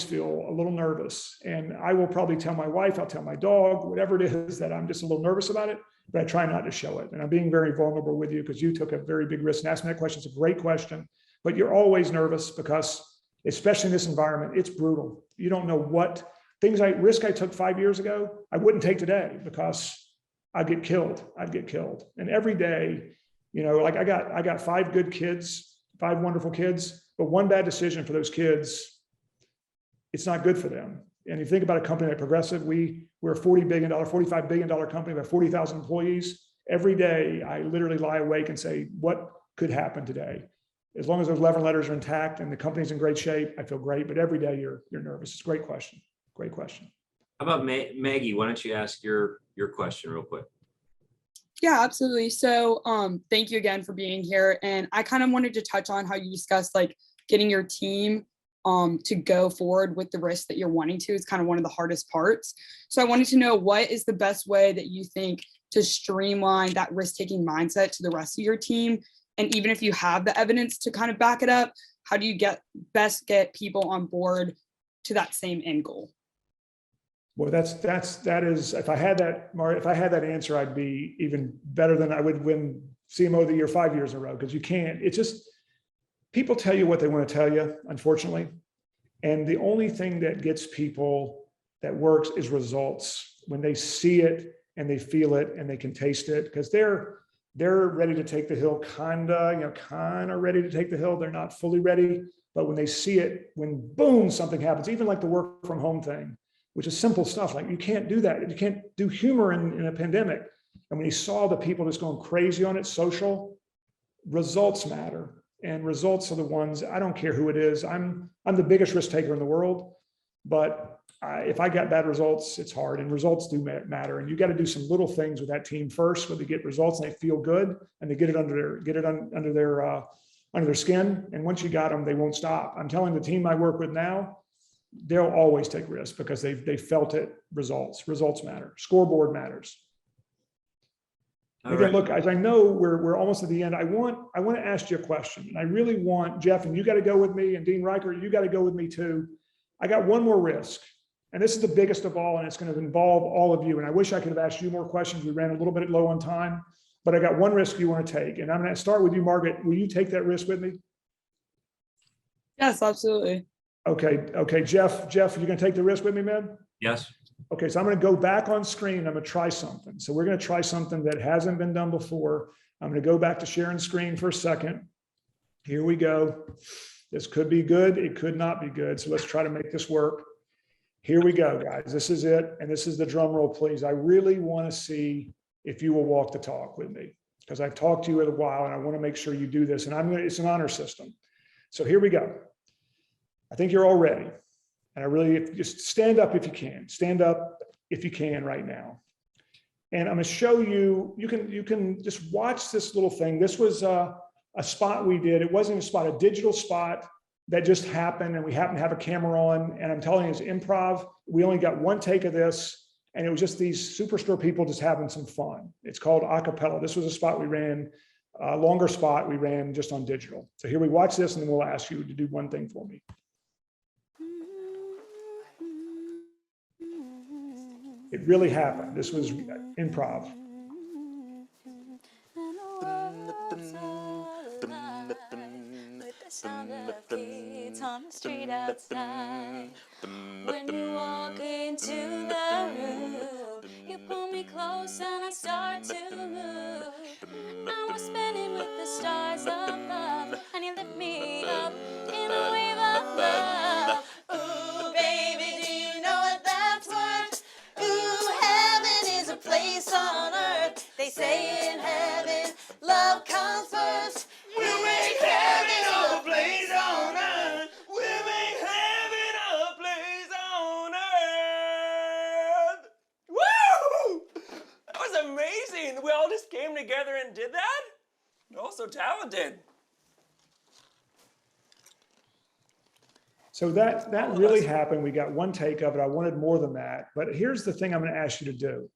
feel a little nervous. And I will probably tell my wife, I'll tell my dog, whatever it is, that I'm just a little nervous about it, but I try not to show it. And I'm being very vulnerable with you because you took a very big risk and asked me that question. It's a great question, but you're always nervous because, especially in this environment, it's brutal. You don't know what risk I took 5 years ago, I wouldn't take today because I'd get killed. And every day, I got 5 good kids, 5 wonderful kids, but one bad decision for those kids, it's not good for them. And you think about a company like Progressive, we're a $45 billion company, we have 40,000 employees. Every day, I literally lie awake and say, what could happen today? As long as those 11 letters are intact and the company's in great shape, I feel great, but every day you're nervous. It's a great question. Great question. How about Maggie? Why don't you ask your question real quick? Yeah, absolutely. So thank you again for being here. And I kind of wanted to touch on how you discussed getting your team to go forward with the risk that you're wanting to is kind of one of the hardest parts. So I wanted to know, what is the best way that you think to streamline that risk-taking mindset to the rest of your team? And even if you have the evidence to kind of back it up, how do you best get people on board to that same end goal? Well, that is, if I had that answer, I'd be even better than I would win CMO of the year 5 years in a row, because you can't, it's just, people tell you what they want to tell you, unfortunately. And the only thing that gets people that works is results. When they see it and they feel it and they can taste it, because they're ready to take the hill, kind of ready to take the hill. They're not fully ready, but when they see it, when boom, something happens, even like the work from home thing, which is simple stuff. Like, you can't do that. You can't do humor in a pandemic. And when you saw the people just going crazy on it, social, results matter. And results are the ones, I don't care who it is. I'm the biggest risk taker in the world, but if I got bad results, it's hard, and results do matter. And you got to do some little things with that team first, where they get results and they feel good and they get it under their skin. And once you got them, they won't stop. I'm telling the team I work with now, they'll always take risks because they felt it. Results matter. Scoreboard matters. Again, look, as I know we're almost at the end, I want to ask you a question, and I really want, Jeff, and you got to go with me, and Dean Reichert, you got to go with me too. I got one more risk, And this is the biggest of all, and it's going to involve all of you. And I wish I could have asked you more questions. We ran a little bit low on time, but I got one risk you want to take. And I'm going to start with you, Margaret. Will you take that risk with me? Yes, absolutely. Okay, Jeff, you're going to take the risk with me, man? Yes. Okay, so I'm going to go back on screen. I'm going to try something. So we're going to try something that hasn't been done before. I'm going to go back to sharing screen for a second. Here we go. This could be good. It could not be good. So let's try to make this work. Here we go, guys. This is it. And this is the drum roll, please. I really want to see if you will walk the talk with me, because I've talked to you in a while and I want to make sure you do this. And it's an honor system. So here we go. I think you're all ready. And I really, just stand up if you can. Stand up if you can right now. And I'm going to show you, you can just watch this little thing. This was a spot we did. It wasn't a spot, a digital spot that just happened, and we happened to have a camera on. And I'm telling you, it's improv. We only got one take of this, and it was just these Superstore people just having some fun. It's called Acapella. This was a spot we ran, a longer spot we ran just on digital. So here we watch this, and then we'll ask you to do one thing for me. It really happened. This was improv. Sound of kids on the street outside. When you walk into the room, you pull me close and I start to move. Now we're spinning with the stars above, and you lift me up in a wave of love. Ooh, baby, do you know what that's worth? Ooh, heaven is a place on earth. They say in heaven, love comes first. We'll make heaven a place on earth. We'll make heaven a place on earth. Woo! That was amazing. We all just came together and did that? You're all so talented. So that really happened. We got one take of it. I wanted more than that. But here's the thing I'm going to ask you to do.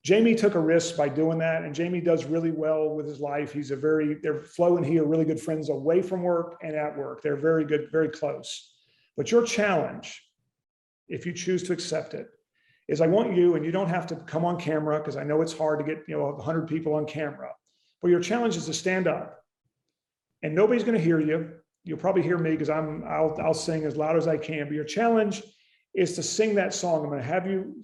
Jamie took a risk by doing that, and Jamie does really well with his life. Flo and he are really good friends away from work and at work. They're very good, very close. But your challenge, if you choose to accept it, is I want you, and you don't have to come on camera because I know it's hard to get 100 people on camera, but your challenge is to stand up, and nobody's going to hear you. You'll probably hear me because I'll sing as loud as I can. But your challenge is to sing that song. I'm going to have you,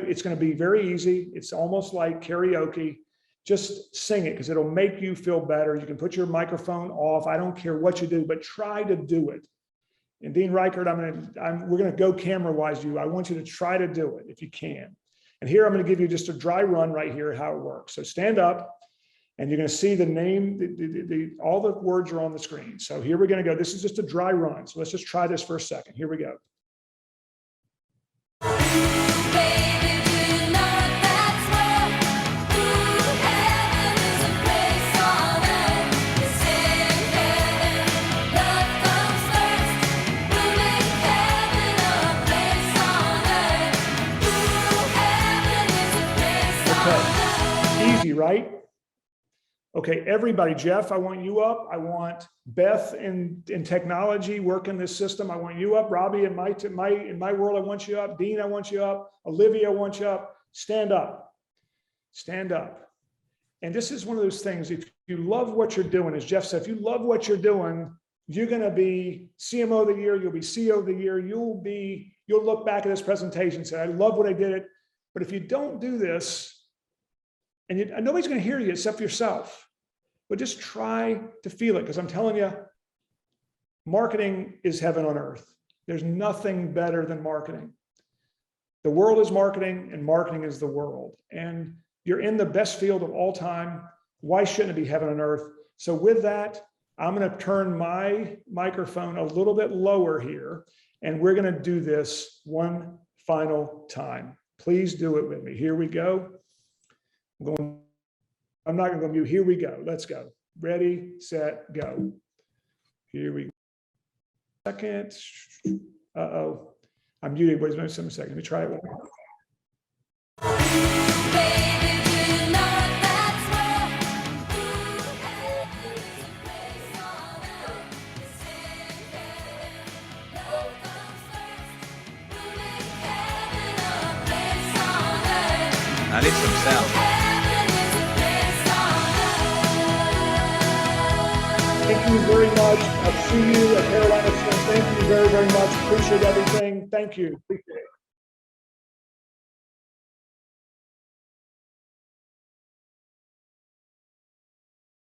it's going to be very easy. It's almost like karaoke. Just sing it because it'll make you feel better. You can put your microphone off. I don't care what you do, but try to do it. And Dean Reichert, we're going to go camera-wise you. I want you to try to do it if you can. And here I'm going to give you just a dry run right here how it works. So stand up, and you're going to see the name, all the words are on the screen. So here we're going to go. This is just a dry run. So let's just try this for a second. Here we go. Easy, right? Okay, everybody, Jeff, I want you up. I want Beth in technology working this system. I want you up. Robbie, in my world, I want you up. Dean, I want you up. Olivia, I want you up. Stand up. Stand up. And this is one of those things, if you love what you're doing, as Jeff said, if you love what you're doing, you're going to be CMO of the year, you'll be CEO of the year, you'll look back at this presentation and say, I love what I did. But if you don't do this, and nobody's going to hear you except yourself, but just try to feel it, because I'm telling you, marketing is heaven on earth. There's nothing better than marketing. The world is marketing, and marketing is the world. And you're in the best field of all time. Why shouldn't it be heaven on earth? So with that, I'm going to turn my microphone a little bit lower here, and we're going to do this one final time. Please do it with me. Here we go. I'm not going to go mute. Here we go. Let's go. Ready, set, go. Here we go. Second. Uh-oh. I'm muted. Wait a second. Let me try it one more. you very much. I'll see you at Carolina Swim. Thank you very, very much. Appreciate everything. Thank you. Appreciate it.